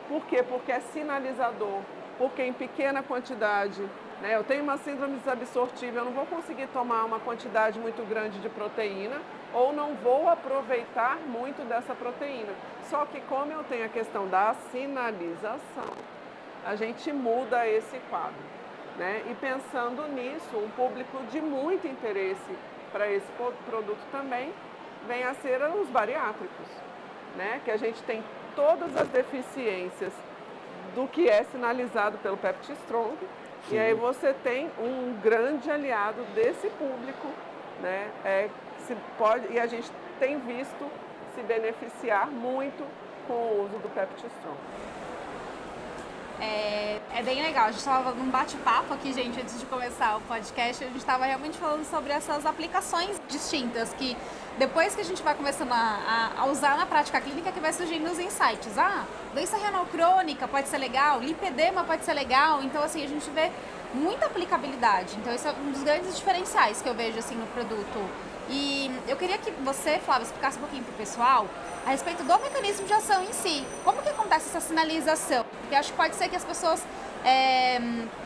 por quê? Porque é sinalizador, porque em pequena quantidade, né? Eu tenho uma síndrome desabsortiva, eu não vou conseguir tomar uma quantidade muito grande de proteína ou não vou aproveitar muito dessa proteína. Só que como eu tenho a questão da sinalização, a gente muda esse quadro, né? E pensando nisso, um público de muito interesse para esse produto também vem a ser os bariátricos, né? Que a gente tem todas as deficiências do que é sinalizado pelo Pepti Strong. Sim. E aí você tem um grande aliado desse público, né? E a gente tem visto se beneficiar muito com o uso do Pepti Strong. É bem legal. A gente estava num bate-papo aqui, gente, antes de começar o podcast. A gente estava realmente falando sobre essas aplicações distintas que depois que a gente vai começando a usar na prática clínica que vai surgindo os insights. Doença renal crônica pode ser legal, lipedema pode ser legal. Então, assim, a gente vê muita aplicabilidade. Então, esse é um dos grandes diferenciais que eu vejo, assim, no produto. E eu queria que você, Flávia, explicasse um pouquinho para o pessoal a respeito do mecanismo de ação em si. Como que acontece essa sinalização? Porque acho que pode ser que as pessoas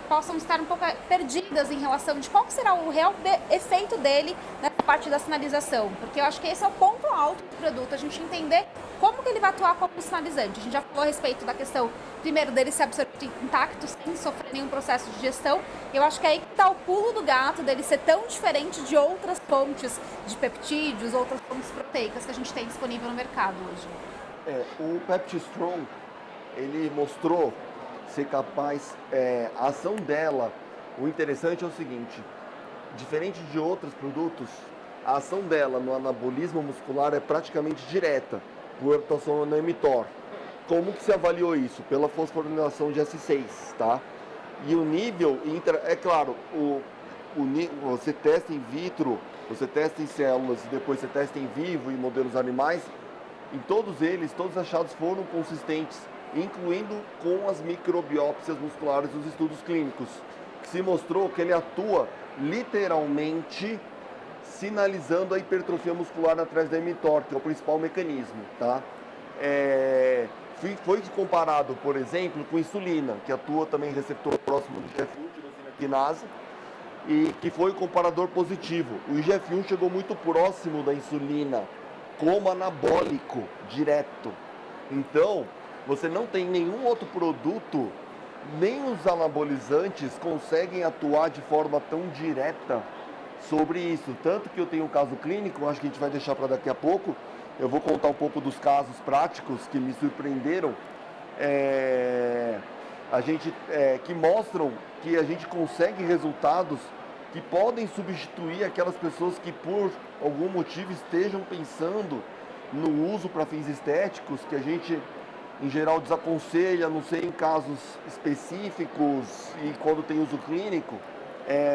possam estar um pouco perdidas em relação de qual será o real efeito dele na parte da sinalização. Porque eu acho que esse é o ponto alto do produto, a gente entender como que ele vai atuar como sinalizante. A gente já falou a respeito da questão, primeiro, dele ser absorvido intacto, sem sofrer nenhum processo de digestão. Eu acho que é aí que está o pulo do gato dele ser tão diferente de outras fontes de peptídeos, outras fontes proteicas que a gente tem disponível no mercado hoje. O Pepti Strong, ele mostrou ser capaz, a ação dela, o interessante é o seguinte, diferente de outros produtos, a ação dela no anabolismo muscular é praticamente direta, por atuação no mTOR. Como que se avaliou isso? Pela fosforilação de S6, tá? E o nível, é claro, você testa in vitro, você testa em células e depois você testa em vivo em modelos animais, em todos eles, todos os achados foram consistentes, incluindo com as microbiópsias musculares dos estudos clínicos, que se mostrou que ele atua literalmente sinalizando a hipertrofia muscular através da mTOR, que é o principal mecanismo, tá? Foi comparado, por exemplo, com insulina, que atua também em receptor próximo do IGF-1, tirosina quinase, e que foi o comparador positivo. O IGF-1 chegou muito próximo da insulina, como anabólico direto. Então, você não tem nenhum outro produto, nem os anabolizantes conseguem atuar de forma tão direta sobre isso. Tanto que eu tenho um caso clínico, acho que a gente vai deixar para daqui a pouco. Eu vou contar um pouco dos casos práticos que me surpreenderam, que mostram que a gente consegue resultados que podem substituir aquelas pessoas que por algum motivo estejam pensando no uso para fins estéticos, que a gente em geral desaconselha, não sei, em casos específicos e quando tem uso clínico,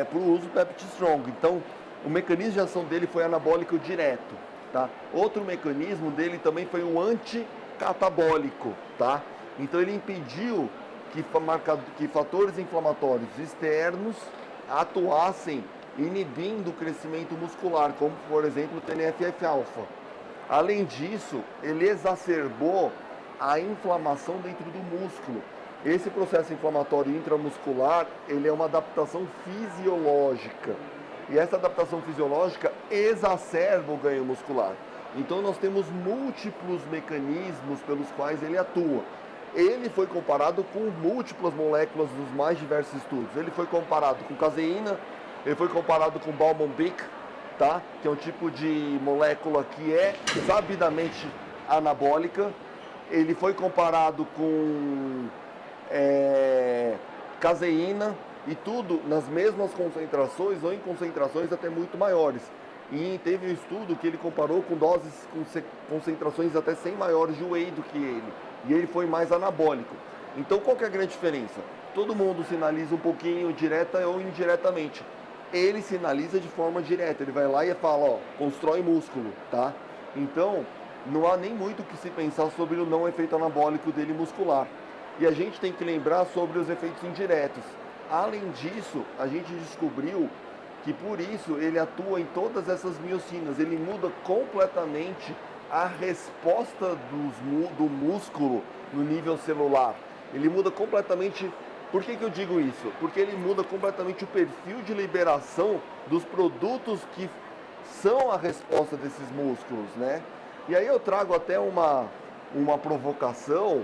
para o uso do Pepti Strong. Então, o mecanismo de ação dele foi anabólico direto, tá? Outro mecanismo dele também foi o anticatabólico, tá? Então, ele impediu que fatores inflamatórios externos atuassem inibindo o crescimento muscular, como, por exemplo, o TNF-alfa. Além disso, ele exacerbou a inflamação dentro do músculo. Esse processo inflamatório intramuscular, ele é uma adaptação fisiológica. E essa adaptação fisiológica exacerba o ganho muscular. Então nós temos múltiplos mecanismos pelos quais ele atua. Ele foi comparado com múltiplas moléculas dos mais diversos estudos. Ele foi comparado com caseína, ele foi comparado com Baumann-Bich, tá? Que é um tipo de molécula que é sabidamente anabólica. Ele foi comparado com caseína e tudo nas mesmas concentrações ou em concentrações até muito maiores. E teve um estudo que ele comparou com doses com concentrações até 100 maiores de whey do que ele. E ele foi mais anabólico. Então qual que é a grande diferença? Todo mundo sinaliza um pouquinho direta ou indiretamente. Ele sinaliza de forma direta. Ele vai lá e fala, ó, constrói músculo, tá? Então não há nem muito o que se pensar sobre o não efeito anabólico dele muscular. E a gente tem que lembrar sobre os efeitos indiretos. Além disso, a gente descobriu que por isso ele atua em todas essas miocinas. Ele muda completamente a resposta do músculo no nível celular. Ele muda completamente. Por que eu digo isso? Porque ele muda completamente o perfil de liberação dos produtos que são a resposta desses músculos, né? E aí eu trago até uma provocação.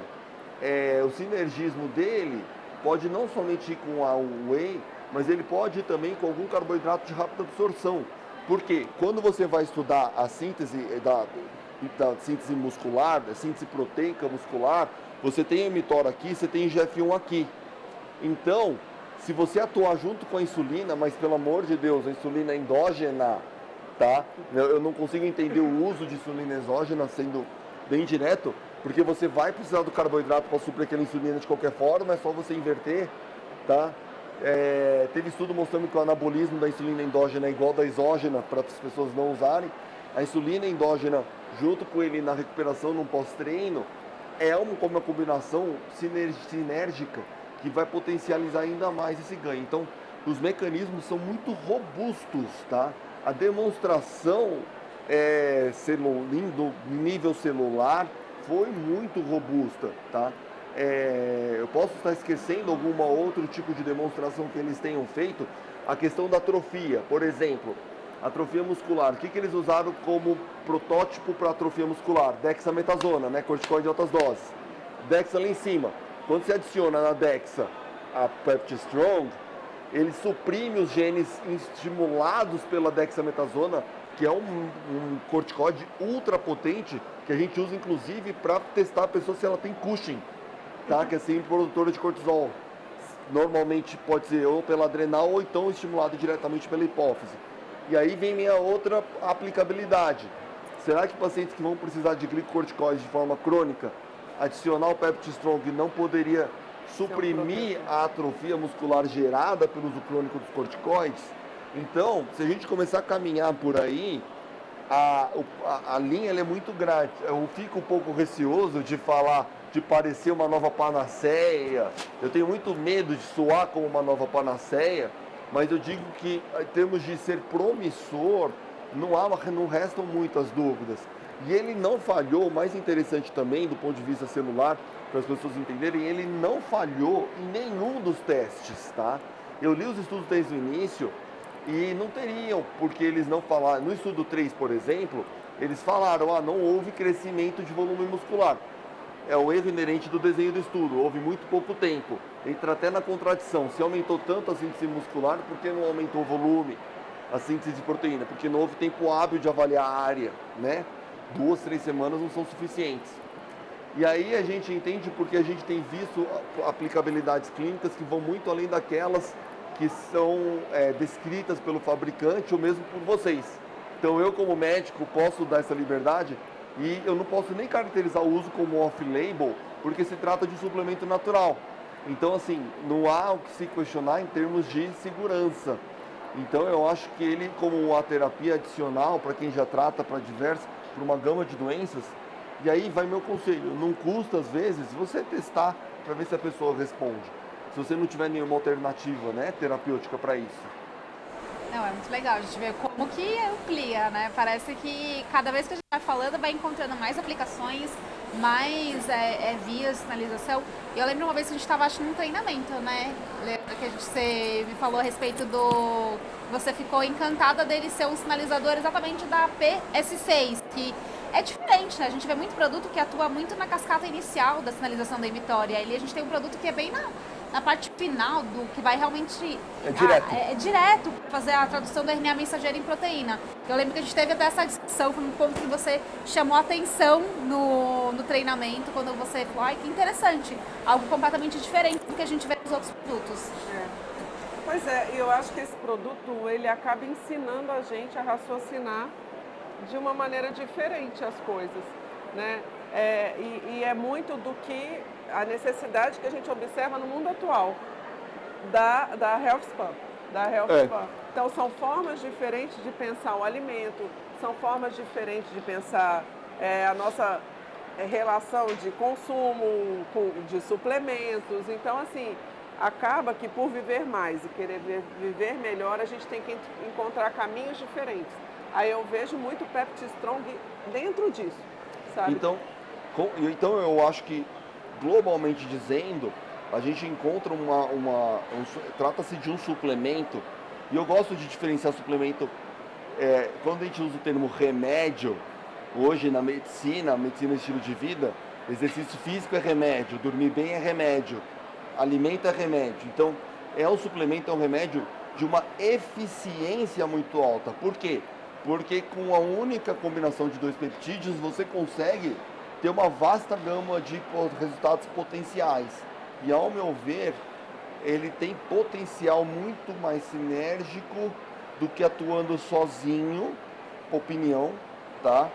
O sinergismo dele pode não somente ir com a whey, mas ele pode ir também com algum carboidrato de rápida absorção. Porque quando você vai estudar a síntese da síntese muscular, da síntese proteica muscular, você tem o mTOR aqui, você tem IGF-1 aqui. Então, se você atuar junto com a insulina, mas pelo amor de Deus, a insulina endógena, tá? Eu não consigo entender o uso de insulina exógena sendo bem direto, porque você vai precisar do carboidrato para suprir aquela insulina de qualquer forma, é só você inverter, tá? Teve estudo mostrando que o anabolismo da insulina endógena é igual da exógena, para as pessoas não usarem. A insulina endógena, junto com ele na recuperação num pós-treino, é uma combinação sinérgica que vai potencializar ainda mais esse ganho. Então, os mecanismos são muito robustos, tá? A demonstração do nível celular foi muito robusta, tá? Eu posso estar esquecendo algum outro tipo de demonstração que eles tenham feito. A questão da atrofia, por exemplo, atrofia muscular. O que eles usaram como protótipo para atrofia muscular? Dexametasona, né? Corticoide de altas doses. Dexa lá em cima. Quando você adiciona na Dexa a Pepti-Strong, ele suprime os genes estimulados pela dexametasona, que é um corticoide ultra potente, que a gente usa inclusive para testar a pessoa se ela tem Cushing, tá? Que é sempre produtora de cortisol. Normalmente pode ser ou pela adrenal ou então estimulado diretamente pela hipófise. E aí vem minha outra aplicabilidade. Será que pacientes que vão precisar de glicocorticoides de forma crônica, adicionar o Pepti-Strong não poderia suprimir a atrofia muscular gerada pelo uso crônico dos corticoides? Então, se a gente começar a caminhar por aí, a linha ela é muito grande. Eu fico um pouco receoso de falar, de parecer uma nova panaceia. Eu tenho muito medo de soar como uma nova panaceia, mas eu digo que, em termos de ser promissor, não restam muitas dúvidas. E ele não falhou, o mais interessante também, do ponto de vista celular, para as pessoas entenderem, ele não falhou em nenhum dos testes, tá? Eu li os estudos desde o início e não teriam, porque eles não falaram. No estudo 3, por exemplo, eles falaram, não houve crescimento de volume muscular. É o erro inerente do desenho do estudo, houve muito pouco tempo. Entra até na contradição, se aumentou tanto a síntese muscular, por que não aumentou o volume, a síntese de proteína? Porque não houve tempo hábil de avaliar a área, né? 2, 3 semanas não são suficientes. E aí a gente entende porque a gente tem visto aplicabilidades clínicas que vão muito além daquelas que são descritas pelo fabricante ou mesmo por vocês. Então eu, como médico, posso dar essa liberdade e eu não posso nem caracterizar o uso como off-label, porque se trata de suplemento natural. Então, assim, não há o que se questionar em termos de segurança. Então eu acho que ele, como uma terapia adicional para quem já trata para uma gama de doenças, e aí vai meu conselho, não custa às vezes você testar para ver se a pessoa responde, se você não tiver nenhuma alternativa, né, terapêutica para isso. Não, é muito legal a gente ver como que amplia, né? Parece que cada vez que a gente vai falando, vai encontrando mais aplicações, mais vias de sinalização. E eu lembro uma vez que a gente estava achando um treinamento, né? Lembra que você me falou a respeito do... Você ficou encantada dele ser um sinalizador exatamente da PS6, que é diferente, né? A gente vê muito produto que atua muito na cascata inicial da sinalização da mTOR. E aí a gente tem um produto que é bem na parte final do que vai realmente... É direto. É direto fazer a tradução do RNA mensageiro em proteína. Eu lembro que a gente teve até essa discussão, foi um ponto que você chamou a atenção no treinamento, quando você falou, ai, que interessante, algo completamente diferente do que a gente vê nos outros produtos. Pois é, e eu acho que esse produto, ele acaba ensinando a gente a raciocinar de uma maneira diferente as coisas, né? E é muito do que a necessidade que a gente observa no mundo atual da Health Span. Então são formas diferentes de pensar o alimento, são formas diferentes de pensar a nossa relação de consumo de suplementos. Então, assim, acaba que por viver mais e querer viver melhor, a gente tem que encontrar caminhos diferentes. Aí eu vejo muito Pepti-Strong dentro disso. sabe? Então eu acho que, globalmente dizendo, a gente encontra trata-se de um suplemento, e eu gosto de diferenciar suplemento, quando a gente usa o termo remédio, hoje na medicina estilo de vida, exercício físico é remédio, dormir bem é remédio, alimento é remédio. Então, um suplemento, é um remédio de uma eficiência muito alta. Por quê? Porque com a única combinação de 2 peptídeos, você consegue ter uma vasta gama de resultados potenciais. E, ao meu ver, ele tem potencial muito mais sinérgico do que atuando sozinho, opinião, tá?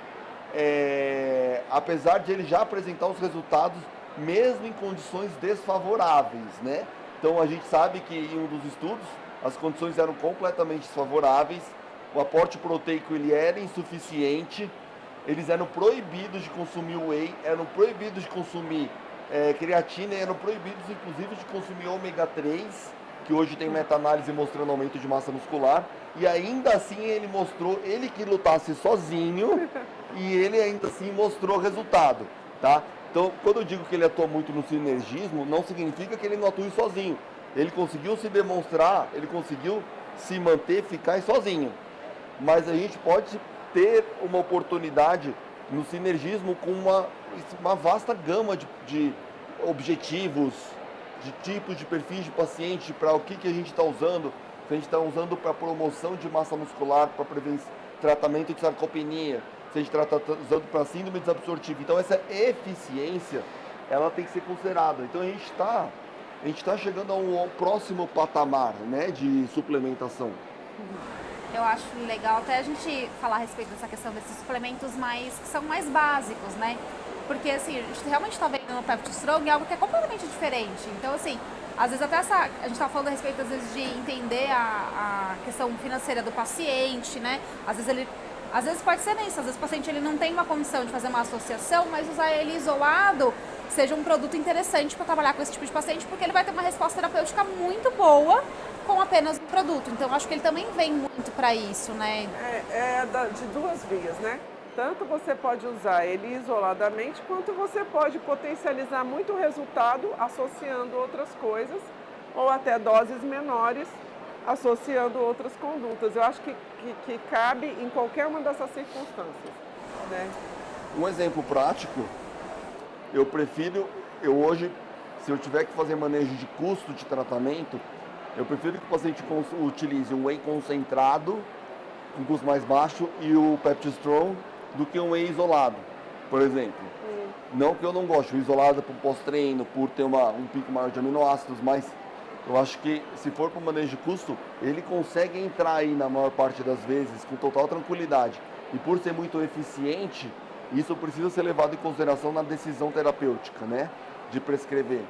Apesar de ele já apresentar os resultados mesmo em condições desfavoráveis, né? Então a gente sabe que em um dos estudos as condições eram completamente desfavoráveis, o aporte proteico ele era insuficiente, eles eram proibidos de consumir whey, eram proibidos de consumir creatina, eram proibidos inclusive de consumir ômega 3, que hoje tem meta-análise mostrando aumento de massa muscular, e ainda assim ele mostrou, ele que lutasse sozinho, e ele ainda assim mostrou resultado, tá? Então, quando eu digo que ele atua muito no sinergismo, não significa que ele não atue sozinho. Ele conseguiu se demonstrar, ele conseguiu se manter eficaz sozinho. Mas a gente pode ter uma oportunidade no sinergismo com uma vasta gama de objetivos, de tipos de perfis de paciente, para o que a gente está usando. Se a gente está usando para promoção de massa muscular, para tratamento de sarcopenia, se a gente está usando para síndrome desabsortiva. Então essa eficiência, ela tem que ser considerada. Então a gente está chegando a um próximo patamar, né, de suplementação. Eu acho legal até a gente falar a respeito dessa questão desses suplementos que são mais básicos, né? Porque assim, a gente realmente está vendo no Peptide Strong algo que é completamente diferente. Então assim, às vezes até a gente está falando a respeito às vezes de entender a questão financeira do paciente, né? Às vezes pode ser isso, às vezes o paciente ele não tem uma condição de fazer uma associação, mas usar ele isolado seja um produto interessante para trabalhar com esse tipo de paciente, porque ele vai ter uma resposta terapêutica muito boa com apenas um produto. Então, acho que ele também vem muito para isso, né? De 2 vias, né? Tanto você pode usar ele isoladamente, quanto você pode potencializar muito o resultado associando outras coisas, ou até doses menores associando outras condutas. Eu acho que cabe em qualquer uma dessas circunstâncias, né? Um exemplo prático, eu hoje, se eu tiver que fazer manejo de custo de tratamento, eu prefiro que o paciente utilize um whey concentrado, com custo mais baixo, e o Peptide Strong, do que um whey isolado, por exemplo. Não que eu não goste, o isolado para o pós-treino, por ter um pico maior de aminoácidos, mas eu acho que se for para o manejo de custo, ele consegue entrar aí na maior parte das vezes com total tranquilidade. E por ser muito eficiente, isso precisa ser levado em consideração na decisão terapêutica, né? De prescrever.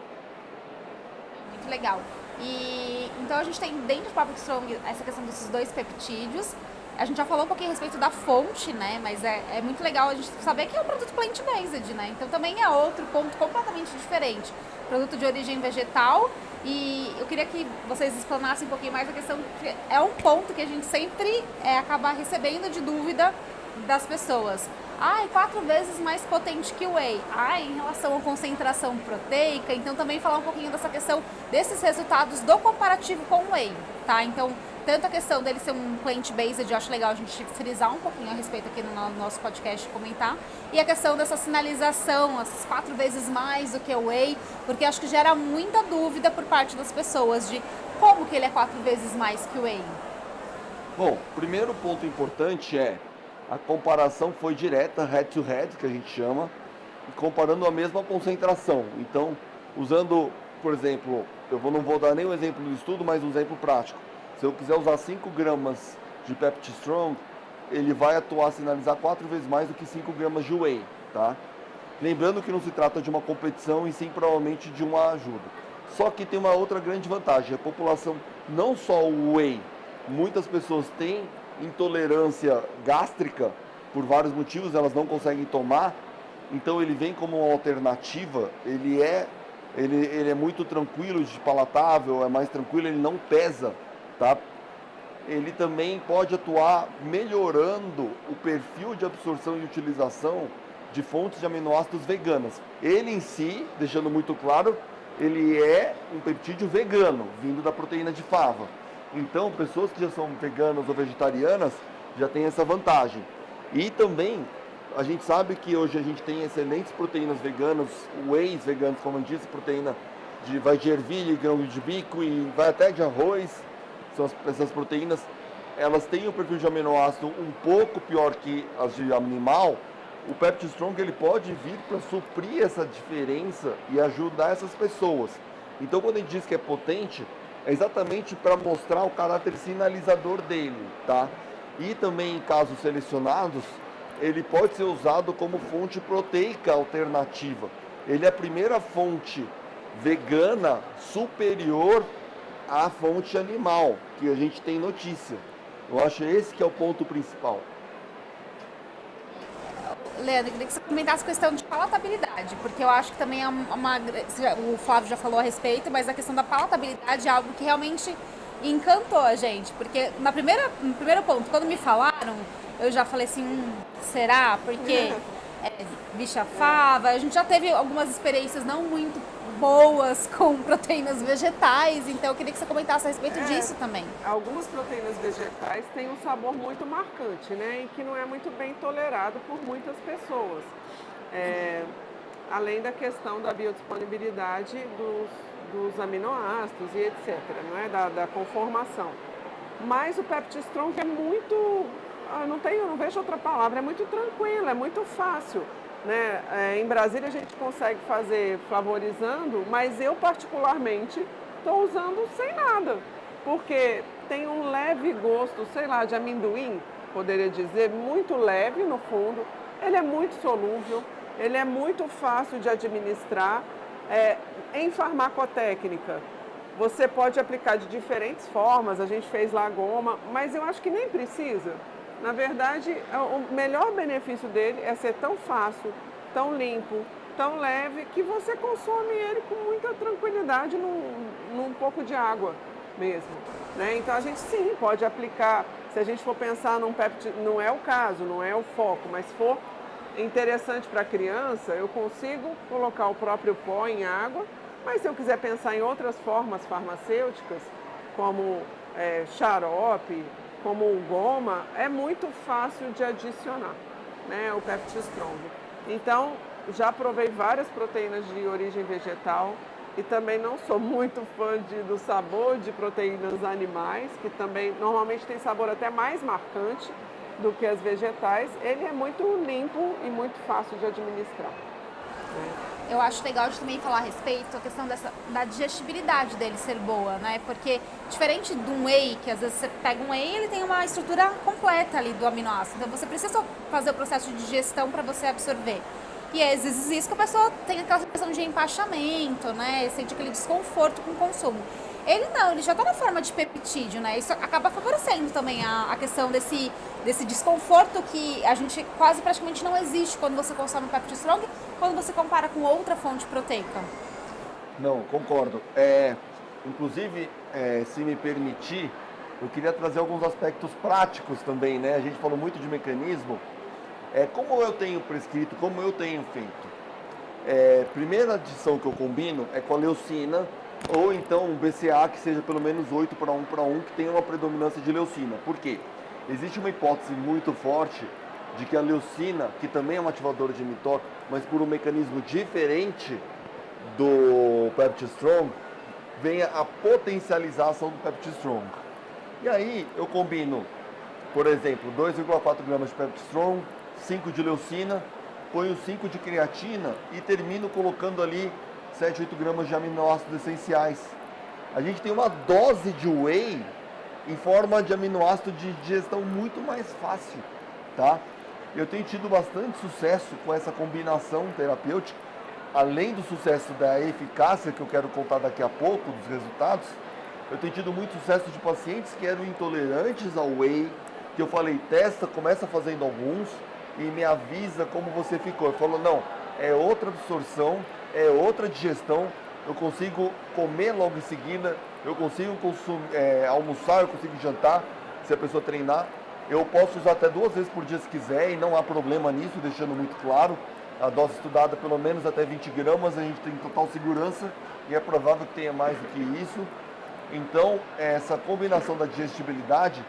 Muito legal. E então a gente tem dentro do Peptide Strong essa questão desses 2 peptídeos. A gente já falou um pouquinho a respeito da fonte, né? Mas é muito legal a gente saber que é um produto plant-based, né? Então também é outro ponto completamente diferente. Produto de origem vegetal. E eu queria que vocês explanassem um pouquinho mais a questão, que é um ponto que a gente sempre acaba recebendo de dúvida das pessoas. 4 vezes mais potente que o whey. Em relação à concentração proteica, então também falar um pouquinho dessa questão desses resultados do comparativo com o whey, tá? Então, tanto a questão dele ser um plant-based, eu acho legal a gente frisar um pouquinho a respeito aqui no nosso podcast, comentar, e a questão dessa sinalização, essas 4 vezes mais do que o whey, porque acho que gera muita dúvida por parte das pessoas de como que ele é 4 vezes mais que o whey. Bom, primeiro ponto importante a comparação foi direta, head-to-head, que a gente chama, comparando a mesma concentração. Então, usando, por exemplo, não vou dar nem o exemplo do estudo, mas um exemplo prático. Se eu quiser usar 5 gramas de Peptide Strong, ele vai sinalizar 4 vezes mais do que 5 gramas de whey, tá? Lembrando que não se trata de uma competição e sim provavelmente de uma ajuda. Só que tem uma outra grande vantagem, a população, não só o whey, muitas pessoas têm intolerância gástrica, por vários motivos, elas não conseguem tomar, então ele vem como uma alternativa, ele é muito tranquilo, de palatável, é mais tranquilo, ele não pesa, tá? Ele também pode atuar melhorando o perfil de absorção e utilização de fontes de aminoácidos veganas. Ele em si, deixando muito claro, ele é um peptídeo vegano, vindo da proteína de fava. Então, pessoas que já são veganas ou vegetarianas já têm essa vantagem. E também, a gente sabe que hoje a gente tem excelentes proteínas veganas, wheys veganos, como eu disse, proteína vai de ervilha, grão de bico e vai até de arroz. Essas proteínas, elas têm um perfil de aminoácido um pouco pior que as de animal. O Pepti Strong ele pode vir para suprir essa diferença e ajudar essas pessoas. Então, quando a gente diz que é potente, é exatamente para mostrar o caráter sinalizador dele, tá? E também, em casos selecionados, ele pode ser usado como fonte proteica alternativa. Ele é a primeira fonte vegana superior à fonte animal que a gente tem notícia. Eu acho esse que é o ponto principal. Leandro, eu queria que você comentasse a questão de palatabilidade, porque eu acho que também é o Flávio já falou a respeito, mas a questão da palatabilidade é algo que realmente encantou a gente, porque no primeiro ponto, quando me falaram, eu já falei assim, será? Porque bicha fava, a gente já teve algumas experiências não muito boas com proteínas vegetais, então eu queria que você comentasse a respeito disso também. Algumas proteínas vegetais têm um sabor muito marcante, né? E que não é muito bem tolerado por muitas pessoas. Além da questão da biodisponibilidade dos aminoácidos e etc., não é? Da conformação. Mas o Pepti Strong é muito, não vejo outra palavra, é muito tranquilo, é muito fácil. Né? Em Brasília a gente consegue fazer flavorizando, mas eu particularmente estou usando sem nada, porque tem um leve gosto, sei lá, de amendoim, poderia dizer, muito leve no fundo, ele é muito solúvel, ele é muito fácil de administrar. Em farmacotécnica, você pode aplicar de diferentes formas, a gente fez lá a goma, mas eu acho que nem precisa. Na verdade, o melhor benefício dele é ser tão fácil, tão limpo, tão leve, que você consome ele com muita tranquilidade num pouco de água mesmo. Né? Então a gente sim pode aplicar, se a gente for pensar num peptídeo, não é o caso, não é o foco, mas se for interessante para a criança, eu consigo colocar o próprio pó em água, mas se eu quiser pensar em outras formas farmacêuticas, como xarope, como goma, é muito fácil de adicionar, né, o Pepti Strong. Então, já provei várias proteínas de origem vegetal e também não sou muito fã do sabor de proteínas animais, que também normalmente tem sabor até mais marcante do que as vegetais. Ele é muito limpo e muito fácil de administrar. Eu acho legal de também falar a respeito a questão da digestibilidade dele ser boa, né? Porque diferente de um whey, que às vezes você pega um whey, ele tem uma estrutura completa ali do aminoácido. Então você precisa só fazer o processo de digestão para você absorver. E é às vezes isso que a pessoa tem aquela sensação de empachamento, né? Sente aquele desconforto com o consumo. Ele não, ele já está na forma de peptídeo, né? Isso acaba favorecendo também a questão desse desconforto que a gente quase praticamente não existe quando você consome o Pepti Strong, quando você compara com outra fonte proteica. Não, concordo. Inclusive, se me permitir, eu queria trazer alguns aspectos práticos também, né? A gente falou muito de mecanismo. Como eu tenho prescrito, como eu tenho feito. Primeira adição que eu combino é com a leucina, ou então um BCA que seja pelo menos 8:1:1, que tenha uma predominância de leucina. Por quê? Existe uma hipótese muito forte de que a leucina, que também é um ativador de mTOR, mas por um mecanismo diferente do Pepti Strong, venha a potencializar a ação do Pepti Strong. E aí eu combino, por exemplo, 2,4 gramas de Pepti Strong, 5 de leucina, ponho 5 de creatina e termino colocando ali 7, 8 gramas de aminoácidos essenciais. A gente tem uma dose de whey em forma de aminoácido de digestão muito mais fácil, tá? Eu tenho tido bastante sucesso com essa combinação terapêutica, além do sucesso da eficácia, que eu quero contar daqui a pouco, dos resultados. Eu tenho tido muito sucesso de pacientes que eram intolerantes ao whey, que eu falei, testa, começa fazendo alguns e me avisa como você ficou. Eu falo, não, é outra absorção, é outra digestão, eu consigo comer logo em seguida, eu consigo almoçar, eu consigo jantar, se a pessoa treinar. Eu posso usar até 2 vezes por dia se quiser e não há problema nisso, deixando muito claro. a dose estudada pelo menos até 20 gramas, a gente tem total segurança e é provável que tenha mais do que isso. Então, essa combinação da digestibilidade,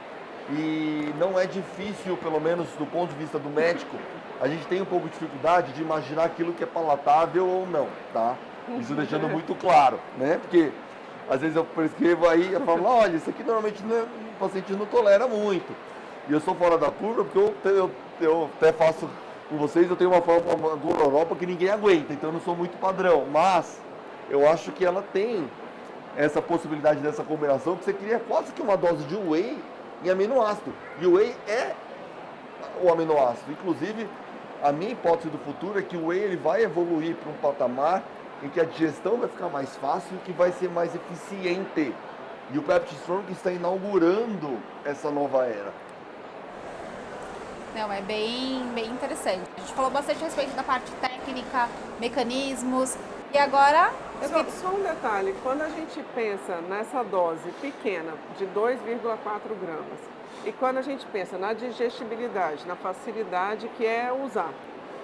e não é difícil, pelo menos do ponto de vista do médico, a gente tem um pouco de dificuldade de imaginar aquilo que é palatável ou não, tá? Isso deixando muito claro, né? Porque às vezes eu prescrevo aí e falo, olha, isso aqui normalmente o paciente não tolera muito. E eu sou fora da curva porque eu até faço com vocês, eu tenho uma forma gororopa que ninguém aguenta, então eu não sou muito padrão. Mas eu acho que ela tem essa possibilidade dessa combinação, que você cria quase que uma dose de whey em aminoácido. E o whey é o aminoácido. Inclusive, a minha hipótese do futuro é que o whey ele vai evoluir para um patamar em que a digestão vai ficar mais fácil e que vai ser mais eficiente. E o Pepti Strong está inaugurando essa nova era. Não, é bem interessante. A gente falou bastante a respeito da parte técnica, mecanismos, e agora... Só um detalhe, quando a gente pensa nessa dose pequena de 2,4 gramas, e quando a gente pensa na digestibilidade, na facilidade que é usar,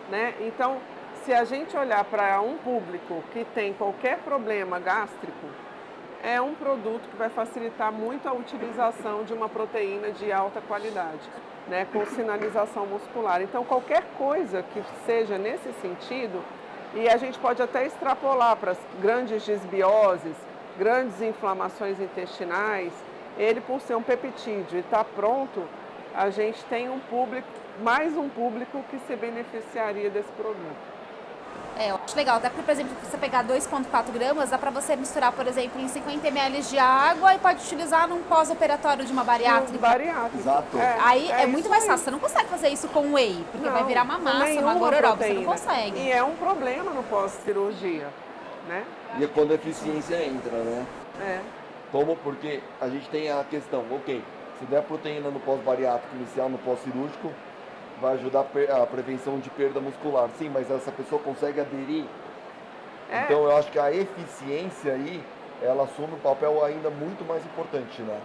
né? Então, se a gente olhar para um público que tem qualquer problema gástrico, é um produto que vai facilitar muito a utilização de uma proteína de alta qualidade, né, com sinalização muscular. Então, qualquer coisa que seja nesse sentido, e a gente pode até extrapolar para as grandes disbioses, grandes inflamações intestinais, ele por ser um peptídeo e estar pronto, a gente tem mais um público que se beneficiaria desse produto. Eu acho legal, até porque, por exemplo, se você pegar 2,4 gramas, dá para você misturar, por exemplo, em 50 ml de água e pode utilizar num pós-operatório de uma bariátrica. Bariátrica. Exato. Aí é muito mais fácil. Você não consegue fazer isso com whey, porque vai virar uma massa, uma gororoba, você não consegue. E é um problema no pós-cirurgia, né? E é quando a eficiência entra, né? É. Como? Porque a gente tem a questão, ok, se der proteína no pós-bariátrico inicial, no pós-cirúrgico, vai ajudar a prevenção de perda muscular. Sim, mas essa pessoa consegue aderir. Então eu acho que a eficiência aí, ela assume um papel ainda muito mais importante, né?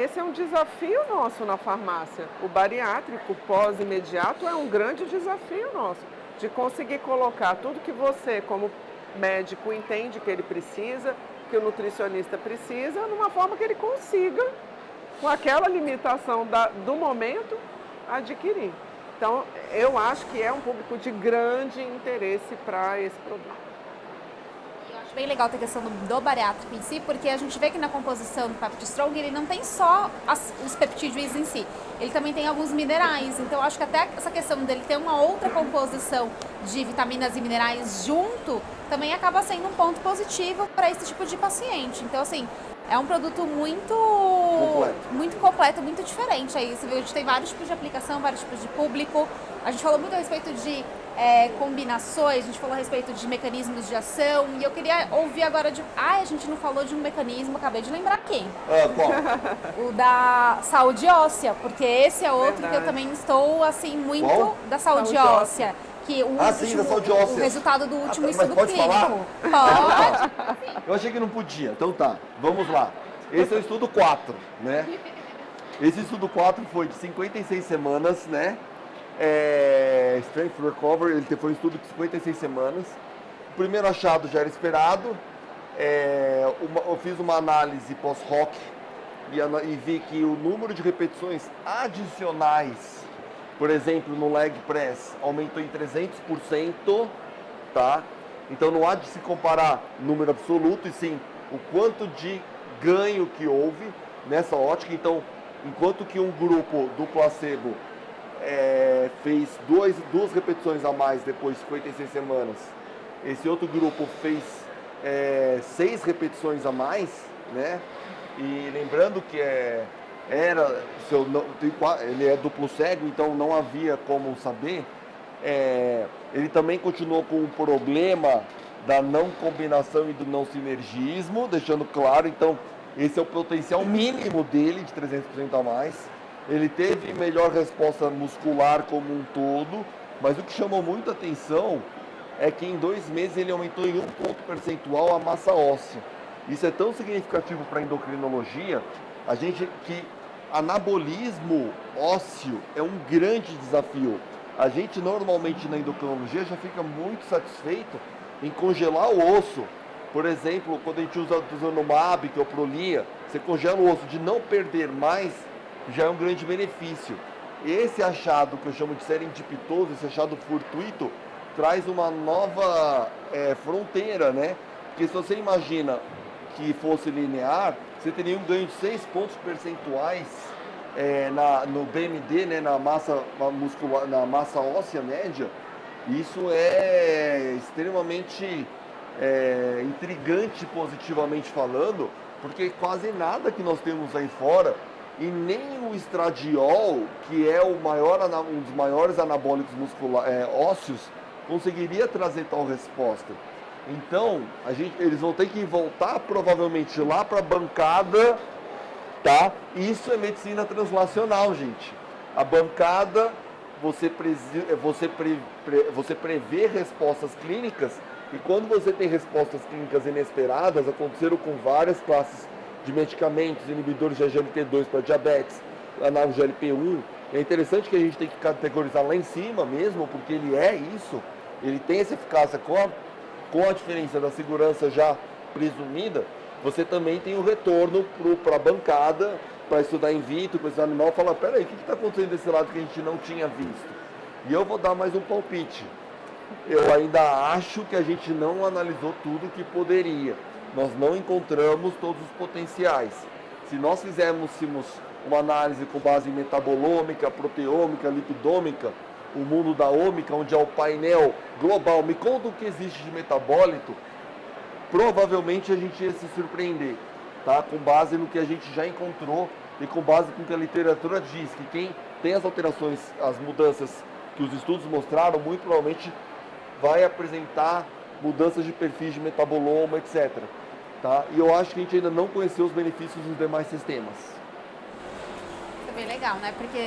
Esse é um desafio nosso na farmácia. O bariátrico pós-imediato é um grande desafio nosso, de conseguir colocar tudo que você, como médico, entende que ele precisa, que o nutricionista precisa, numa forma que ele consiga, com aquela limitação do momento, adquirir. Então, eu acho que é um público de grande interesse para esse produto. Eu acho bem legal ter a questão do bariátrico em si, porque a gente vê que na composição do Pepti Strong ele não tem só os peptídeos em si, ele também tem alguns minerais. Então, eu acho que até essa questão dele ter uma outra composição de vitaminas e minerais junto, também acaba sendo um ponto positivo para esse tipo de paciente. Então, assim, é um produto muito completo, muito diferente. Aí você viu, a gente tem vários tipos de aplicação, vários tipos de público. A gente falou muito a respeito de combinações, a gente falou a respeito de mecanismos de ação. E eu queria ouvir agora a gente não falou de um mecanismo, acabei de lembrar quem? Qual? O da saúde óssea, porque esse é outro que eu também estou, assim, muito Qual? da saúde óssea. Que sim, da saúde óssea. O resultado do último Mas estudo pode clínico. falar? Pode. Eu achei que não podia, então tá, vamos lá. Esse é o estudo 4, né? Esse estudo 4 foi de 56 semanas, né? Strength Recovery, ele foi um estudo de 56 semanas. O primeiro achado já era esperado. Eu fiz uma análise pós-hoc e vi que o número de repetições adicionais, por exemplo, no leg press, aumentou em 300%, tá? Então não há de se comparar número absoluto, e sim o quanto de ganho que houve nessa ótica. Então, enquanto que um grupo do placebo fez duas repetições a mais depois de 56 semanas, esse outro grupo fez 6 repetições a mais, né? E lembrando que ele é duplo cego, então não havia como saber. Ele também continuou com o problema da não combinação e do não sinergismo, deixando claro, então esse é o potencial mínimo dele, de 300% a mais. Ele teve melhor resposta muscular como um todo, mas o que chamou muita atenção é que em 2 meses ele aumentou em 1 ponto percentual a massa óssea. Isso é tão significativo para a endocrinologia, que anabolismo ósseo é um grande desafio. A gente normalmente na endocrinologia já fica muito satisfeito em congelar o osso. Por exemplo, quando a gente usa Tuzanumab, que é o Prolia, você congela o osso, de não perder mais, já é um grande benefício. Esse achado que eu chamo de serendipitoso, esse achado fortuito, traz uma nova fronteira, né? Porque se você imagina que fosse linear, você teria um ganho de 6 pontos percentuais no BMD, né? Na massa muscular, na massa óssea média. Isso é extremamente intrigante positivamente falando, porque quase nada que nós temos aí fora, e nem o estradiol, que é um dos maiores anabólicos ósseos, conseguiria trazer tal resposta. Então, eles vão ter que voltar provavelmente lá para a bancada, tá? Isso é medicina translacional, gente. A bancada, você prevê respostas clínicas, e quando você tem respostas clínicas inesperadas, aconteceram com várias classes de medicamentos, inibidores de GLP-2 para diabetes, análogo GLP-1. É interessante que a gente tem que categorizar lá em cima mesmo, porque ele é isso, ele tem essa eficácia com a diferença da segurança já presumida. Você também tem o retorno para a bancada, para estudar in vitro, para estudar animal, falar, peraí, o que está acontecendo desse lado que a gente não tinha visto? E eu vou dar mais um palpite. Eu ainda acho que a gente não analisou tudo que poderia. Nós não encontramos todos os potenciais. Se nós fizéssemos uma análise com base em metabolômica, proteômica, lipidômica, o mundo da ômica, onde é o painel global, me conta o que existe de metabólito, provavelmente a gente ia se surpreender, tá? Com base no que a gente já encontrou e com base no que a literatura diz, que quem tem as alterações, as mudanças que os estudos mostraram, muito provavelmente vai apresentar mudanças de perfis de metaboloma, etc. Tá? E eu acho que a gente ainda não conheceu os benefícios dos demais sistemas. Isso é bem legal, né? Porque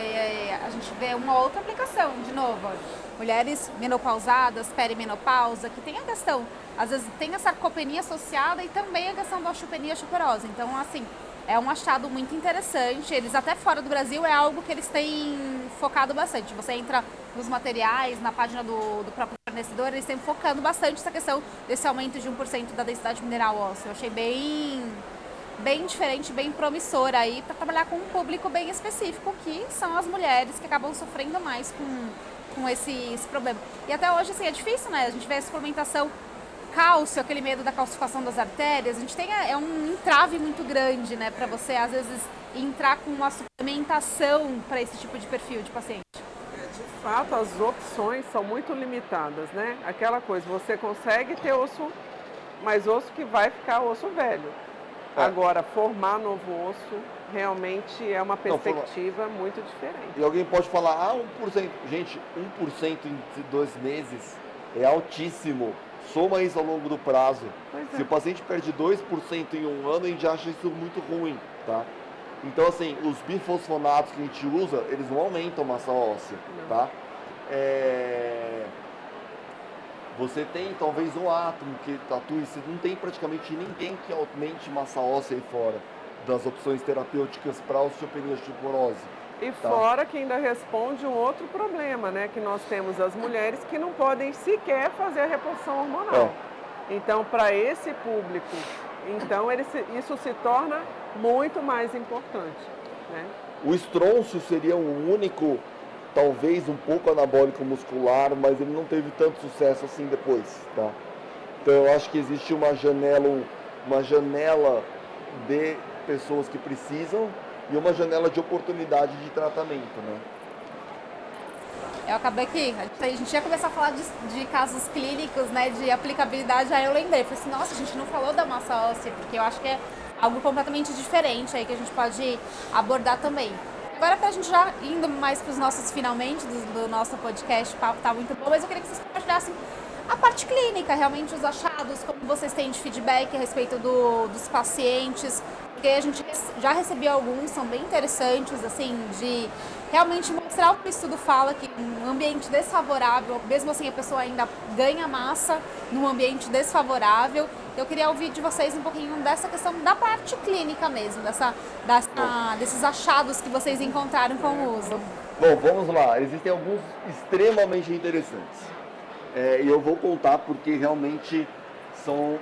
a gente vê uma outra aplicação, de novo, mulheres menopausadas, perimenopausa, que tem a questão, às vezes tem a sarcopenia associada e também a questão da osteopenia osteoporose. Então, assim, é um achado muito interessante. Eles até fora do Brasil é algo que eles têm focado bastante. Você entra nos materiais, na página do próprio fornecedor, eles estão focando bastante essa questão desse aumento de 1% da densidade mineral óssea. Eu achei bem diferente, bem promissor aí para trabalhar com um público bem específico, que são as mulheres que acabam sofrendo mais com esse problema. E até hoje, assim, é difícil, né? A gente vê a suplementação cálcio, aquele medo da calcificação das artérias, a gente tem um entrave muito grande, né, para você às vezes entrar com uma suplementação para esse tipo de perfil de paciente. De fato, as opções são muito limitadas, né? Aquela coisa, você consegue ter osso, mas osso que vai ficar osso velho. Agora, formar novo osso realmente é uma perspectiva muito diferente. E alguém pode falar, 1%. Gente, 1% em 2 meses é altíssimo. Soma isso ao longo do prazo. Se o paciente perde 2% em um ano, a gente acha isso muito ruim, tá? Então, assim, os bifosfonatos que a gente usa, eles não aumentam massa óssea, tá? Você tem talvez um átomo que atue, você não tem praticamente ninguém que aumente massa óssea aí fora das opções terapêuticas para osteopenia osteoporose. E fora que ainda responde um outro problema, né? Que nós temos as mulheres que não podem sequer fazer a reposição hormonal. Então, para esse público, isso se torna muito mais importante, né? O estrôncio seria o único, talvez um pouco anabólico muscular, mas ele não teve tanto sucesso assim depois, tá? Então, eu acho que existe uma janela de pessoas que precisam e uma janela de oportunidade de tratamento, né? Eu acabei que a gente ia começar a falar de casos clínicos, né, de aplicabilidade, aí eu lembrei, falei assim, nossa, a gente não falou da massa óssea, porque eu acho que é algo completamente diferente aí que a gente pode abordar também. Agora, pra gente já indo mais para os nossos finalmente do nosso podcast, o papo tá muito bom, mas eu queria que vocês compartilhassem a parte clínica, realmente os achados, como vocês têm de feedback a respeito dos pacientes, porque a gente já recebeu alguns, são bem interessantes, assim, de realmente mostrar o que o estudo fala, que um ambiente desfavorável, mesmo assim a pessoa ainda ganha massa num ambiente desfavorável. Eu queria ouvir de vocês um pouquinho dessa questão da parte clínica mesmo, desses achados que vocês encontraram com o uso. Bom, vamos lá. Existem alguns extremamente interessantes. E eu vou contar porque realmente são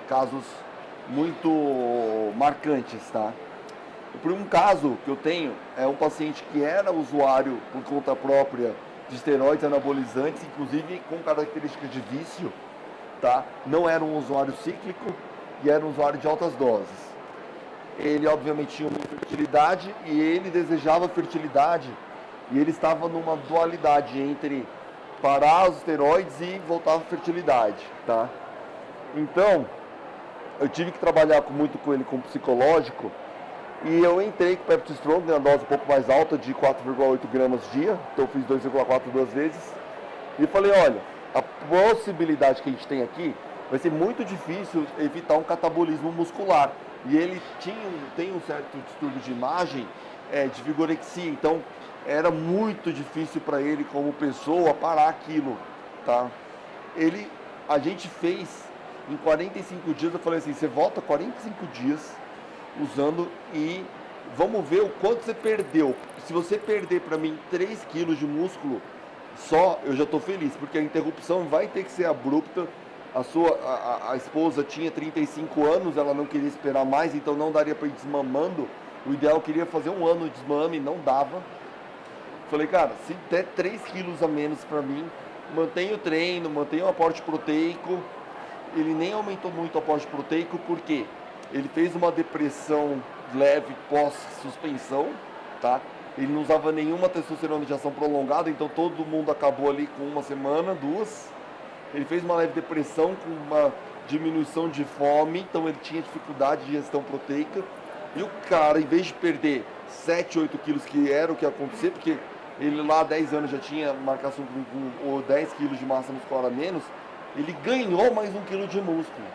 casos muito marcantes, tá? Um caso que eu tenho é um paciente que era usuário por conta própria de esteroides anabolizantes, inclusive com características de vício, tá? Não era um usuário cíclico e era um usuário de altas doses. Ele obviamente tinha uma infertilidade e ele desejava fertilidade e ele estava numa dualidade entre parar os esteroides e voltar à fertilidade, tá? Então, eu tive que trabalhar muito com ele como psicológico e eu entrei com Pepto Strong, na dose um pouco mais alta de 4,8 gramas dia, então eu fiz 2,4 duas vezes e falei, olha, a possibilidade que a gente tem aqui vai ser muito difícil evitar um catabolismo muscular. E ele tem um certo distúrbio de imagem, de vigorexia, então era muito difícil para ele como pessoa parar aquilo, tá? A gente fez em 45 dias, eu falei assim, você volta 45 dias usando e vamos ver o quanto você perdeu. Se você perder para mim 3 quilos de músculo só, eu já estou feliz, porque a interrupção vai ter que ser abrupta. A esposa tinha 35 anos, ela não queria esperar mais, então não daria para ir desmamando. O ideal eu queria fazer 1 ano de desmame, não dava. Falei, cara, se der 3 quilos a menos para mim, mantenha o treino, mantenha o aporte proteico. Ele nem aumentou muito o aporte proteico, porque ele fez uma depressão leve pós-suspensão, tá? Ele não usava nenhuma testosterona de ação prolongada, então todo mundo acabou ali com 1 semana, 2. Ele fez uma leve depressão com uma diminuição de fome, então ele tinha dificuldade de ingestão proteica. E o cara, em vez de perder 7, 8 quilos, que era o que ia acontecer, porque ele lá há 10 anos já tinha marcação com 10 quilos de massa muscular a menos, ele ganhou mais 1 quilo de músculo.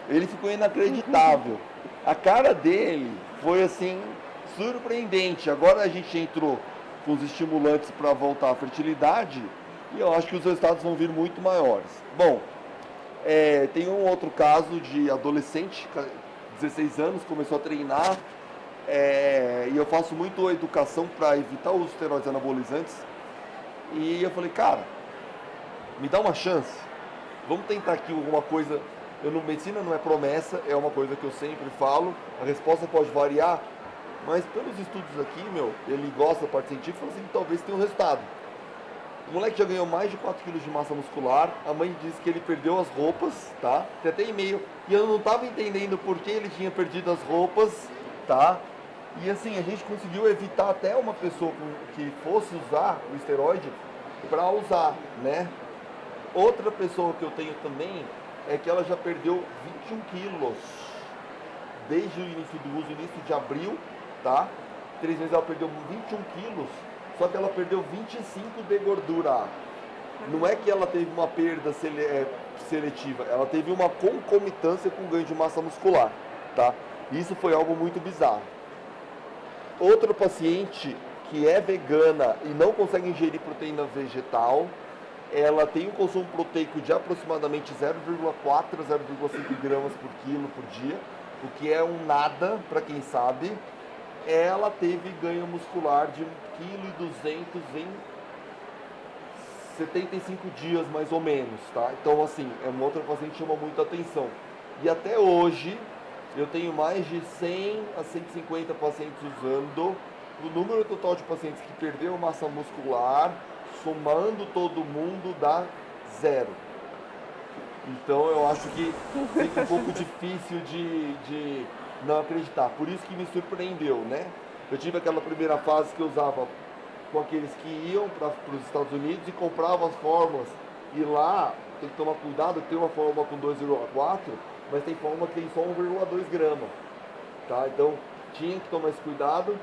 Ele ficou inacreditável. A cara dele foi assim, surpreendente. Agora a gente entrou com os estimulantes para voltar à fertilidade, e eu acho que os resultados vão vir muito maiores. Bom, tem um outro caso de adolescente, 16 anos, começou a treinar, e eu faço muito educação para evitar os esteroides anabolizantes. E eu falei, cara, me dá uma chance, vamos tentar aqui alguma coisa. Medicina não é promessa, é uma coisa que eu sempre falo, a resposta pode variar, mas pelos estudos aqui, ele gosta da parte científica, falou assim, talvez tenha um resultado. O moleque já ganhou mais de 4 quilos de massa muscular. A mãe disse que ele perdeu as roupas, tá? Tem até e-mail. E eu não estava entendendo por que ele tinha perdido as roupas, tá? E assim, a gente conseguiu evitar até uma pessoa que fosse usar o esteroide para usar, né? Outra pessoa que eu tenho também é que ela já perdeu 21 quilos desde o início do uso, início de abril, tá? 3 meses ela perdeu 21 quilos. Só que ela perdeu 25 de gordura. Não é que ela teve uma perda seletiva, ela teve uma concomitância com ganho de massa muscular, tá? Isso foi algo muito bizarro. Outra paciente que é vegana e não consegue ingerir proteína vegetal, ela tem um consumo proteico de aproximadamente 0,4 a 0,5 gramas por quilo por dia, o que é um nada para quem sabe. Ela teve ganho muscular de 1,2 kg em 75 dias, mais ou menos, tá? Então, assim, é uma outra paciente que chama muita atenção. E até hoje, eu tenho mais de 100 a 150 pacientes usando. O número total de pacientes que perdeu massa muscular, somando todo mundo, dá 0. Então, eu acho que fica um pouco difícil de não acreditar. Por isso que me surpreendeu, né? Eu tive aquela primeira fase que eu usava com aqueles que iam para os Estados Unidos e compravam as fórmulas. E lá tem que tomar cuidado, tem uma fórmula com 2,4, mas tem fórmula que tem só 1,2 grama. Tá? Então tinha que tomar esse cuidado.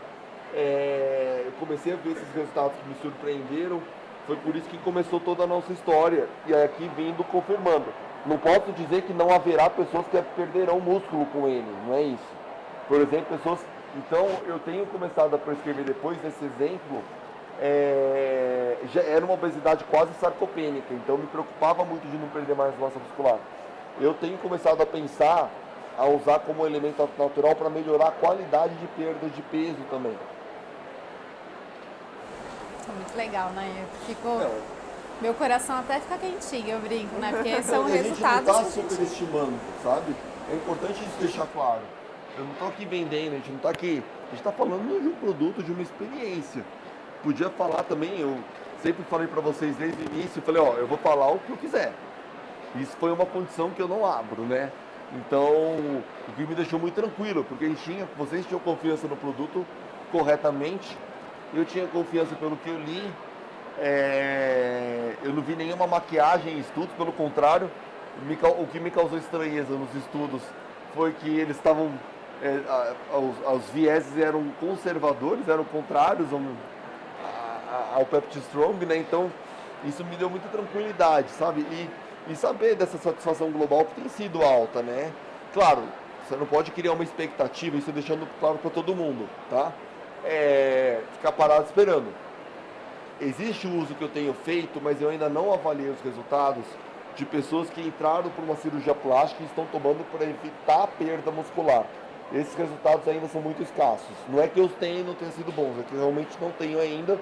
Eu comecei a ver esses resultados que me surpreenderam. Foi por isso que começou toda a nossa história. E aqui vindo confirmando. Não posso dizer que não haverá pessoas que perderão músculo com ele, não é isso. Por exemplo, pessoas... Então, eu tenho começado a prescrever depois desse exemplo, já era uma obesidade quase sarcopênica, então me preocupava muito de não perder mais massa muscular. Eu tenho começado a pensar, a usar como elemento natural para melhorar a qualidade de perda de peso também. Tá muito legal, né? Não, Meu coração até fica quentinho, eu brinco, né? Porque são a gente resultados não que está a gente... superestimando, sabe? É importante isso deixar claro. Eu não estou aqui vendendo, a gente não está aqui. A gente está falando de um produto, de uma experiência. Podia falar também, eu sempre falei para vocês desde o início, eu falei, ó, eu vou falar o que eu quiser. Isso foi uma condição que eu não abro, né? Então, o que me deixou muito tranquilo, porque vocês tinham confiança no produto corretamente, eu tinha confiança pelo que eu li, eu não vi nenhuma maquiagem em estudos, pelo contrário, o que me causou estranheza nos estudos foi que eles estavam, os vieses eram conservadores, eram contrários ao Pepti Strong, né? Então isso me deu muita tranquilidade, sabe? E saber dessa satisfação global que tem sido alta, né? Claro, você não pode criar uma expectativa, isso deixando claro para todo mundo, tá? Ficar parado esperando. Existe o uso que eu tenho feito, mas eu ainda não avaliei os resultados de pessoas que entraram por uma cirurgia plástica e estão tomando para evitar a perda muscular. Esses resultados ainda são muito escassos. Não é que eu tenha e não tenha sido bons, é que eu realmente não tenho ainda,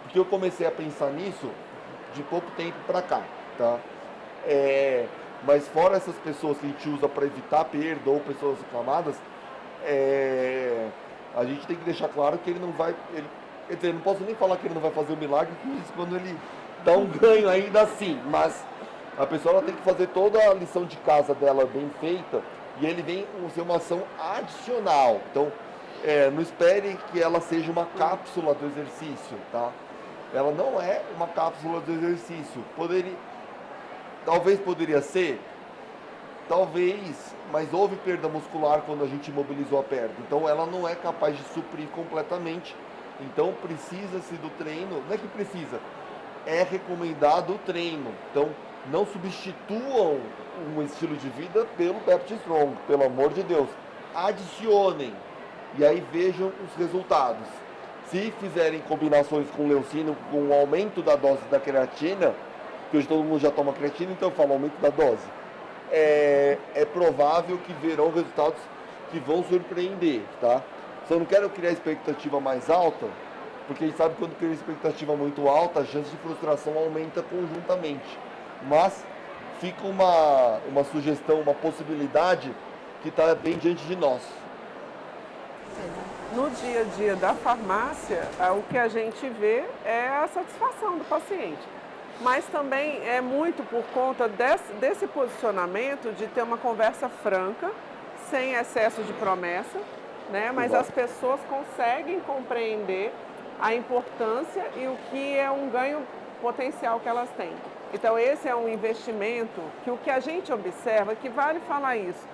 porque eu comecei a pensar nisso de pouco tempo para cá, tá? Mas fora essas pessoas que a gente usa para evitar perda ou pessoas reclamadas, a gente tem que deixar claro que ele não vai... quer dizer, não posso nem falar que ele não vai fazer o milagre, porque isso quando ele dá um ganho ainda assim, mas a pessoa ela tem que fazer toda a lição de casa dela bem feita e ele vem ser uma ação adicional. Então, não espere que ela seja uma cápsula do exercício, tá? Ela não é uma cápsula do exercício. Talvez poderia ser, talvez, mas houve perda muscular quando a gente imobilizou a perna. Então ela não é capaz de suprir completamente. Então precisa-se do treino, não é que precisa, é recomendado o treino. Então não substituam um estilo de vida pelo Pepti Strong, pelo amor de Deus. Adicionem e aí vejam os resultados. Se fizerem combinações com leucina, com o aumento da dose da creatina, que hoje todo mundo já toma creatina, então eu falo aumento da dose, é provável que verão resultados que vão surpreender, tá? Só não quero criar expectativa mais alta, porque a gente sabe que quando cria expectativa muito alta, a chance de frustração aumenta conjuntamente. Mas fica uma sugestão, uma possibilidade que está bem diante de nós. No dia a dia da farmácia, o que a gente vê é a satisfação do paciente. Mas também é muito por conta desse posicionamento de ter uma conversa franca, sem excesso de promessa, né? Mas as pessoas conseguem compreender a importância e o que é um ganho potencial que elas têm. Então esse é um investimento que o que a gente observa, que vale falar isso,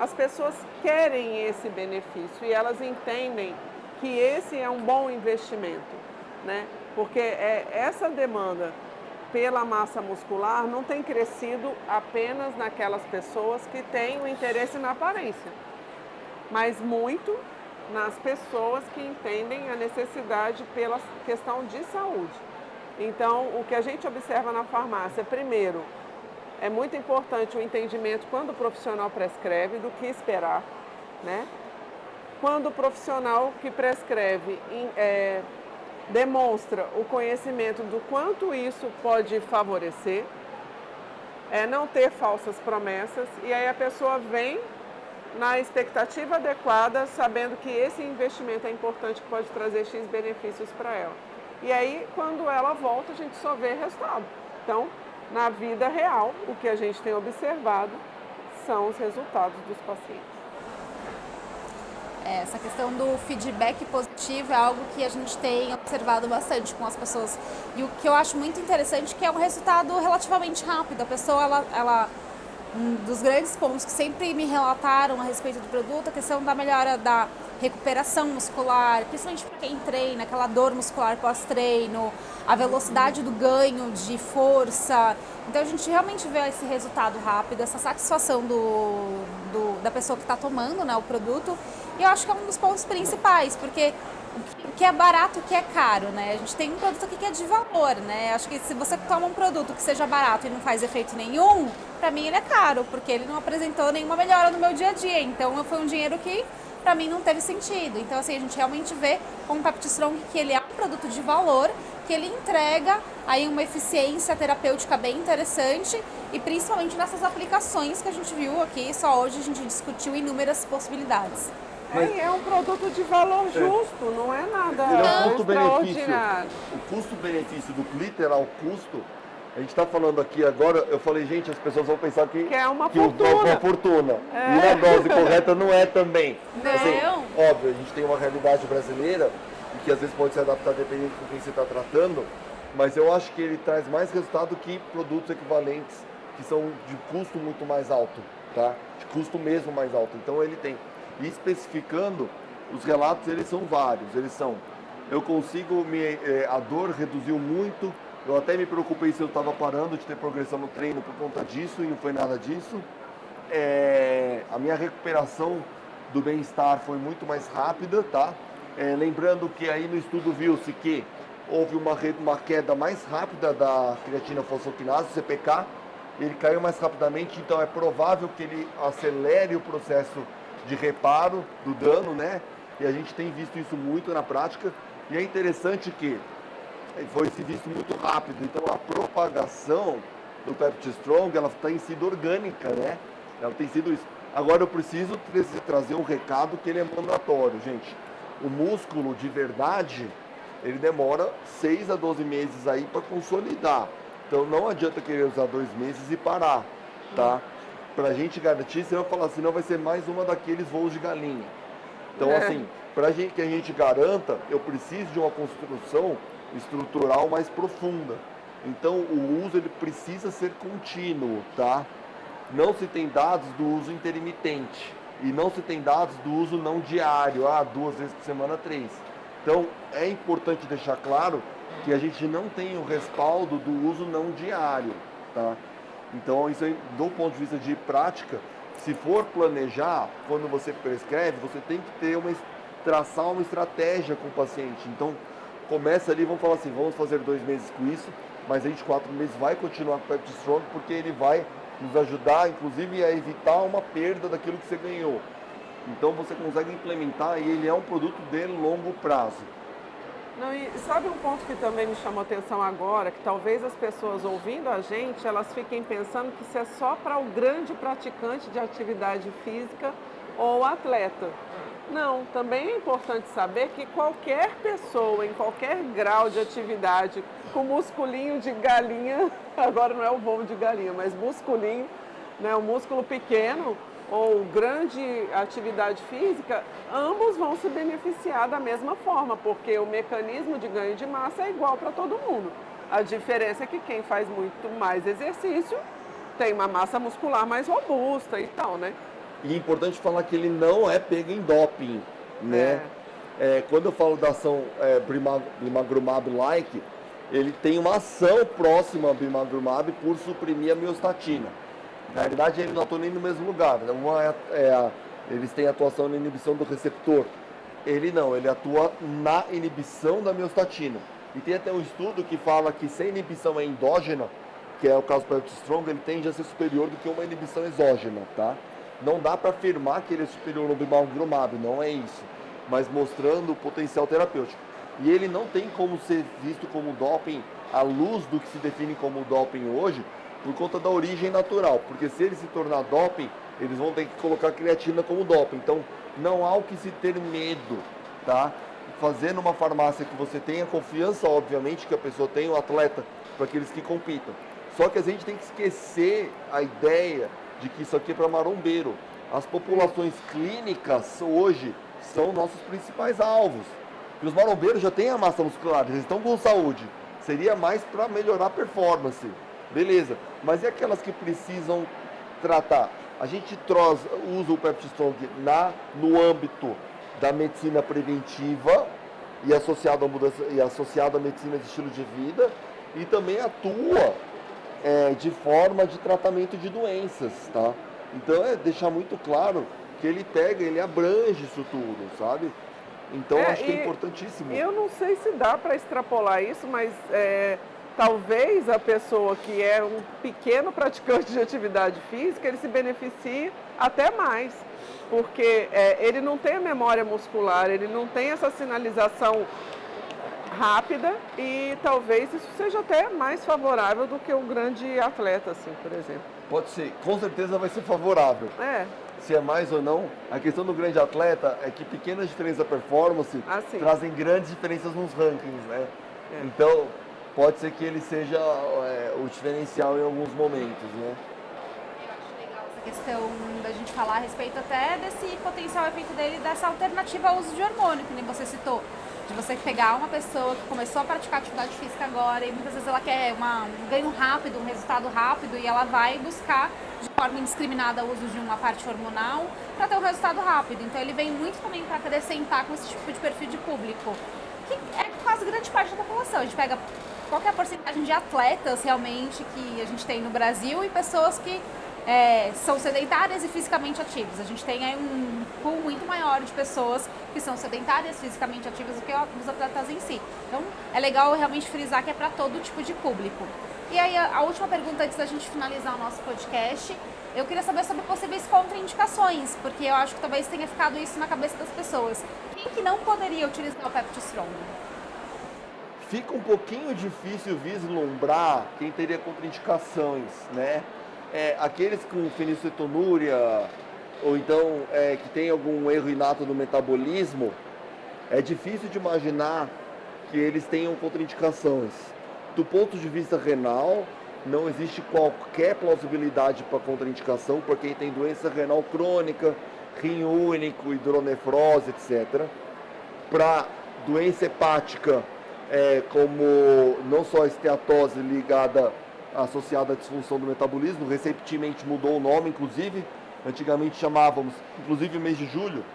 as pessoas querem esse benefício e elas entendem que esse é um bom investimento, né? Porque essa demanda pela massa muscular não tem crescido apenas naquelas pessoas que têm o interesse na aparência, mas muito nas pessoas que entendem a necessidade pela questão de saúde. Então, o que a gente observa na farmácia, primeiro, é muito importante o entendimento quando o profissional prescreve do que esperar, né? Quando o profissional que prescreve demonstra o conhecimento do quanto isso pode favorecer, não ter falsas promessas, e aí a pessoa vem na expectativa adequada, sabendo que esse investimento é importante, que pode trazer X benefícios para ela. E aí, quando ela volta, a gente só vê resultado. Então, na vida real, o que a gente tem observado são os resultados dos pacientes. Essa questão do feedback positivo é algo que a gente tem observado bastante com as pessoas. E o que eu acho muito interessante é que é um resultado relativamente rápido. A pessoa, um dos grandes pontos que sempre me relataram a respeito do produto, a questão da melhora da recuperação muscular, principalmente para quem treina, aquela dor muscular pós-treino, a velocidade do ganho de força. Então a gente realmente vê esse resultado rápido, essa satisfação da pessoa que está tomando, né, o produto. E eu acho que é um dos pontos principais, porque o que é barato e o que é caro, né? A gente tem um produto aqui que é de valor, né? Acho que se você toma um produto que seja barato e não faz efeito nenhum, pra mim ele é caro, porque ele não apresentou nenhuma melhora no meu dia a dia. Então foi um dinheiro que pra mim não teve sentido. Então assim, a gente realmente vê com o Pepti Strong que ele é um produto de valor, que ele entrega aí uma eficiência terapêutica bem interessante e principalmente nessas aplicações que a gente viu aqui, só hoje a gente discutiu inúmeras possibilidades. É um produto de valor justo, não é nada extraordinário. O custo-benefício do literal custo, a gente está falando aqui agora, eu falei, gente, as pessoas vão pensar que é uma fortuna. E a dose correta não é também. Não. Assim, óbvio, a gente tem uma realidade brasileira e que às vezes pode se adaptar dependendo com quem você está tratando, mas eu acho que ele traz mais resultado que produtos equivalentes que são de custo muito mais alto, tá? De custo mesmo mais alto. Então ele tem. E especificando, os relatos eles são vários, eu consigo, a dor reduziu muito, eu até me preocupei se eu estava parando de ter progressão no treino por conta disso, e não foi nada disso. A minha recuperação do bem-estar foi muito mais rápida, tá? Lembrando que aí no estudo viu-se que houve uma queda mais rápida da creatina fosfoquinase, CPK, ele caiu mais rapidamente, então é provável que ele acelere o processo de reparo do dano, né? E a gente tem visto isso muito na prática. E é interessante que foi se visto muito rápido. Então a propagação do Pepti Strong, ela tem sido orgânica, né? Ela tem sido isso. Agora eu preciso trazer um recado que ele é mandatório, gente. O músculo de verdade, ele demora 6 a 12 meses aí para consolidar. Então não adianta querer usar 2 meses e parar, tá? Pra gente garantir, você vai falar assim, não vai ser mais uma daqueles voos de galinha. Então, assim, pra gente que a gente garanta, eu preciso de uma construção estrutural mais profunda. Então, o uso ele precisa ser contínuo, tá? Não se tem dados do uso intermitente e não se tem dados do uso não diário, 2 vezes por semana, 3. Então, é importante deixar claro que a gente não tem o respaldo do uso não diário, tá? Então, isso aí, do ponto de vista de prática, se for planejar, quando você prescreve, você tem que ter traçar uma estratégia com o paciente. Então, começa ali, vamos falar assim, vamos fazer 2 meses com isso, mas a gente 4 meses vai continuar com o Pepti Strong, porque ele vai nos ajudar, inclusive, a evitar uma perda daquilo que você ganhou. Então, você consegue implementar e ele é um produto de longo prazo. Não, e sabe um ponto que também me chamou a atenção agora, que talvez as pessoas ouvindo a gente, elas fiquem pensando que isso é só para o grande praticante de atividade física ou atleta. Não, também é importante saber que qualquer pessoa, em qualquer grau de atividade, com musculinho de galinha, agora não é o voo de galinha, mas musculinho, né, o músculo pequeno, ou grande atividade física, ambos vão se beneficiar da mesma forma, porque o mecanismo de ganho de massa é igual para todo mundo. A diferença é que quem faz muito mais exercício tem uma massa muscular mais robusta e tal, né? E é importante falar que ele não é pego em doping, né? Quando eu falo da ação bimagrumab-like, ele tem uma ação próxima ao bimagrumab por suprimir a miostatina. Na verdade, eles não atuam nem no mesmo lugar. Uma eles têm atuação na inibição do receptor. Ele não, ele atua na inibição da miostatina. E tem até um estudo que fala que se a inibição é endógena, que é o caso do Pepti Strong, ele tende a ser superior do que uma inibição exógena, tá? Não dá para afirmar que ele é superior ao bimagrumab, não é isso. Mas mostrando o potencial terapêutico. E ele não tem como ser visto como doping à luz do que se define como doping hoje, por conta da origem natural, porque se ele se tornar doping, eles vão ter que colocar creatina como doping. Então, não há o que se ter medo, tá? Fazer numa farmácia que você tenha confiança, obviamente, que a pessoa tem, o atleta, para aqueles que compitam. Só que a gente tem que esquecer a ideia de que isso aqui é para marombeiro. As populações clínicas hoje são nossos principais alvos. E os marombeiros já têm a massa muscular, eles estão com saúde. Seria mais para melhorar a performance. Beleza, mas e aquelas que precisam tratar? A gente usa o Pepti Strong no âmbito da medicina preventiva e associado à medicina de estilo de vida e também atua de forma de tratamento de doenças, tá? Então deixar muito claro que ele abrange isso tudo, sabe? Então acho que é importantíssimo. Eu não sei se dá para extrapolar isso, mas talvez a pessoa que é um pequeno praticante de atividade física, ele se beneficie até mais, porque ele não tem a memória muscular, ele não tem essa sinalização rápida e talvez isso seja até mais favorável do que o grande atleta, assim, por exemplo. Pode ser, com certeza vai ser favorável. Se é mais ou não, a questão do grande atleta é que pequenas diferenças da performance trazem grandes diferenças nos rankings, né? Então, pode ser que ele seja o diferencial em alguns momentos, né? Eu acho legal essa questão da gente falar a respeito até desse potencial efeito dele, dessa alternativa ao uso de hormônio, que nem você citou. De você pegar uma pessoa que começou a praticar atividade física agora e muitas vezes ela quer um ganho rápido, um resultado rápido e ela vai buscar de forma indiscriminada o uso de uma parte hormonal para ter um resultado rápido. Então ele vem muito também para acrescentar com esse tipo de perfil de público, que é quase grande parte da população. A gente pega qual que é a porcentagem de atletas realmente que a gente tem no Brasil e pessoas que são sedentárias e fisicamente ativas. A gente tem aí um pool muito maior de pessoas que são sedentárias, fisicamente ativas do que os atletas em si. Então, é legal realmente frisar que é para todo tipo de público. E aí, a última pergunta antes da gente finalizar o nosso podcast, eu queria saber sobre possíveis contraindicações, porque eu acho que talvez tenha ficado isso na cabeça das pessoas. Quem que não poderia utilizar o Pepti Strong? Fica um pouquinho difícil vislumbrar quem teria contraindicações, né? Aqueles com fenilcetonúria ou então que tem algum erro inato no metabolismo, é difícil de imaginar que eles tenham contraindicações. Do ponto de vista renal, não existe qualquer plausibilidade para contraindicação por quem tem doença renal crônica, rim único, hidronefrose, etc. Para doença hepática, como não só a esteatose ligada associada à disfunção do metabolismo, recentemente mudou o nome, inclusive, antigamente chamávamos, inclusive o mês de julho,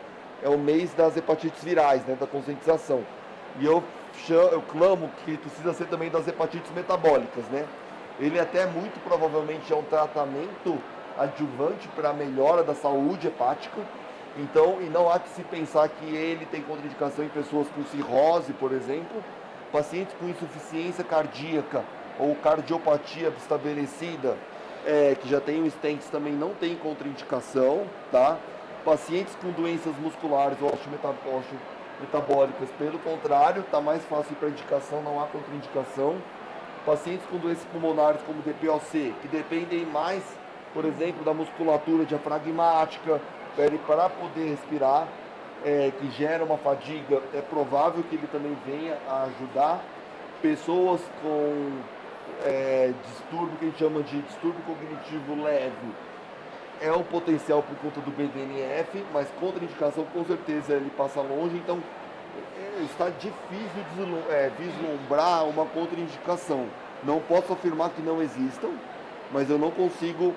é o mês das hepatites virais, né, da conscientização. E eu clamo que precisa ser também das hepatites metabólicas, né? Ele até muito provavelmente é um tratamento adjuvante para a melhora da saúde hepática, então, e não há que se pensar que ele tem contraindicação em pessoas com cirrose, por exemplo, pacientes com insuficiência cardíaca, ou cardiopatia estabelecida, que já tem o stents, também não tem contraindicação, tá? Pacientes com doenças musculares ou metabólicas, pelo contrário, está mais fácil para indicação, não há contraindicação. Pacientes com doenças pulmonares como DPOC, que dependem mais, por exemplo, da musculatura diafragmática, para poder respirar, que gera uma fadiga, é provável que ele também venha a ajudar. Pessoas com distúrbio que a gente chama de distúrbio cognitivo leve, é um potencial por conta do BDNF, mas contraindicação com certeza ele passa longe, então está difícil vislumbrar uma contraindicação. Não posso afirmar que não existam, mas eu não consigo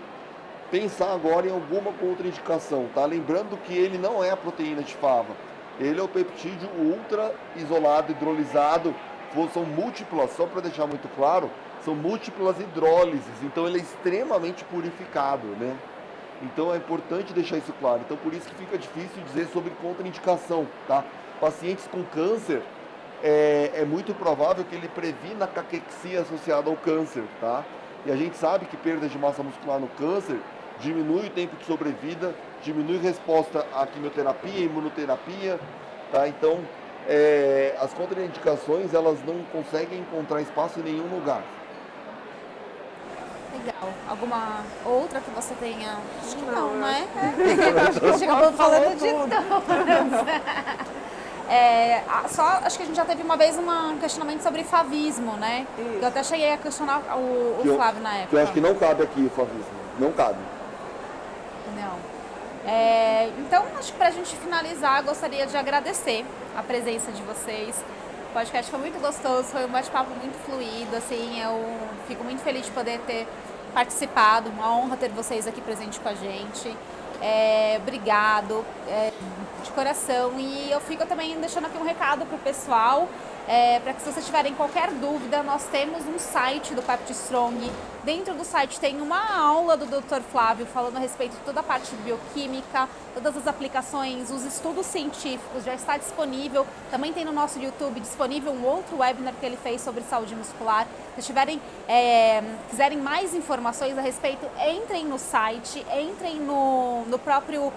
pensar agora em alguma contraindicação, tá? Lembrando que ele não é a proteína de fava, ele é o peptídeo ultra isolado, hidrolisado, são múltiplas, só para deixar muito claro, são múltiplas hidrólises, então ele é extremamente purificado, né? Então é importante deixar isso claro. Então por isso que fica difícil dizer sobre contraindicação, tá? Pacientes com câncer, é muito provável que ele previna a caquexia associada ao câncer, tá? E a gente sabe que perda de massa muscular no câncer diminui o tempo de sobrevida, diminui resposta à quimioterapia, imunoterapia, tá? Então as contraindicações, elas não conseguem encontrar espaço em nenhum lugar. Legal. Alguma outra que você tenha? Acho que não, né? Chegamos falando de todas. Só acho que a gente já teve uma vez um questionamento sobre favismo, né? Isso. Eu até cheguei a questionar o Flávio na época. Eu acho que não cabe aqui o favismo. Não cabe. Não. Então, acho que pra gente finalizar, gostaria de agradecer a presença de vocês. O podcast foi muito gostoso, foi um bate-papo muito fluido, assim, eu fico muito feliz de poder ter participado, uma honra ter vocês aqui presente com a gente. Obrigado, de coração, e eu fico também deixando aqui um recado pro pessoal, para que se vocês tiverem qualquer dúvida, nós temos um site do Pepti Strong. Dentro do site tem uma aula do Dr. Flávio falando a respeito de toda a parte de bioquímica, todas as aplicações, os estudos científicos, já está disponível. Também tem no nosso YouTube disponível um outro webinar que ele fez sobre saúde muscular. Se tiverem, quiserem mais informações a respeito, entrem no site, entrem no próprio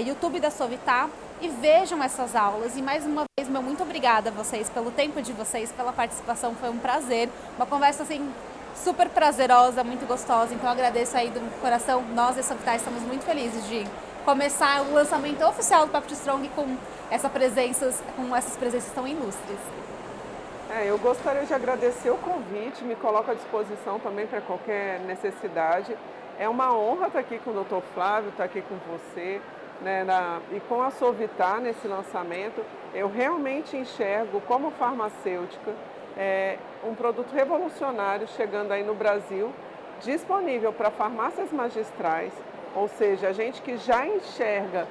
YouTube da Sovitar e vejam essas aulas. E mais uma vez, muito obrigada a vocês pelo tempo tempo de vocês, pela participação, foi um prazer. Uma conversa, assim, super prazerosa, muito gostosa. Então, agradeço aí do coração. Nós, da Sovitar, estamos muito felizes de começar o lançamento oficial do Pepti Strong com essas presenças tão ilustres. Eu gostaria de agradecer o convite, me coloco à disposição também para qualquer necessidade. É uma honra estar aqui com o Dr. Flávio, estar aqui com você, né, e com a Sovitar nesse lançamento. Eu realmente enxergo como farmacêutica um produto revolucionário chegando aí no Brasil, disponível para farmácias magistrais, ou seja, a gente que já enxerga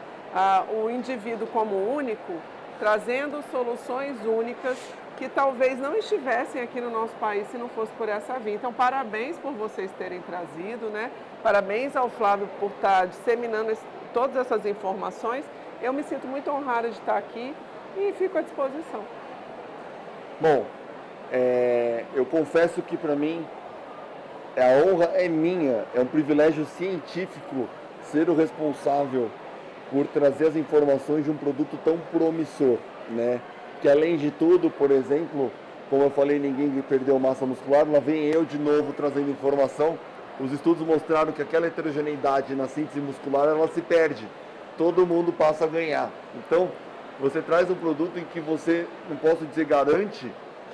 o indivíduo como único, trazendo soluções únicas que talvez não estivessem aqui no nosso país se não fosse por essa via. Então, parabéns por vocês terem trazido, né? Parabéns ao Flávio por estar disseminando todas essas informações. Eu me sinto muito honrada de estar aqui e fico à disposição. Bom, eu confesso que para mim a honra é minha, é um privilégio científico ser o responsável por trazer as informações de um produto tão promissor, né? Que além de tudo, por exemplo, como eu falei, ninguém perdeu massa muscular, lá vem eu de novo trazendo informação. Os estudos mostraram que aquela heterogeneidade na síntese muscular, ela se perde, todo mundo passa a ganhar. Então, você traz um produto em que você, não posso dizer garante,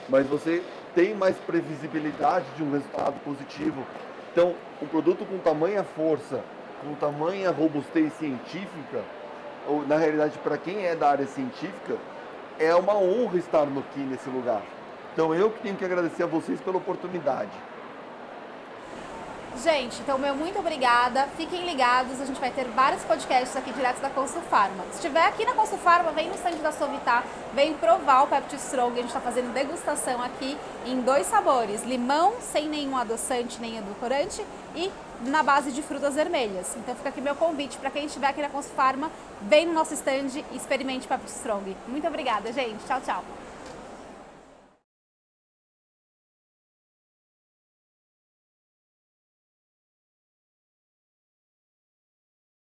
mas você tem mais previsibilidade de um resultado positivo. Então, um produto com tamanha força, com tamanha robustez científica, ou na realidade para quem é da área científica, é uma honra estar aqui nesse lugar. Então eu que tenho que agradecer a vocês pela oportunidade. Gente, então meu muito obrigada, fiquem ligados, a gente vai ter vários podcasts aqui direto da Consulfarma. Se estiver aqui na Consulfarma, vem no stand da Sovitar, vem provar o Pepti Strong, a gente está fazendo degustação aqui em 2 sabores, limão sem nenhum adoçante nem edulcorante e na base de frutas vermelhas. Então fica aqui meu convite para quem estiver aqui na Consulfarma, vem no nosso stand e experimente o Pepti Strong. Muito obrigada, gente, tchau, tchau.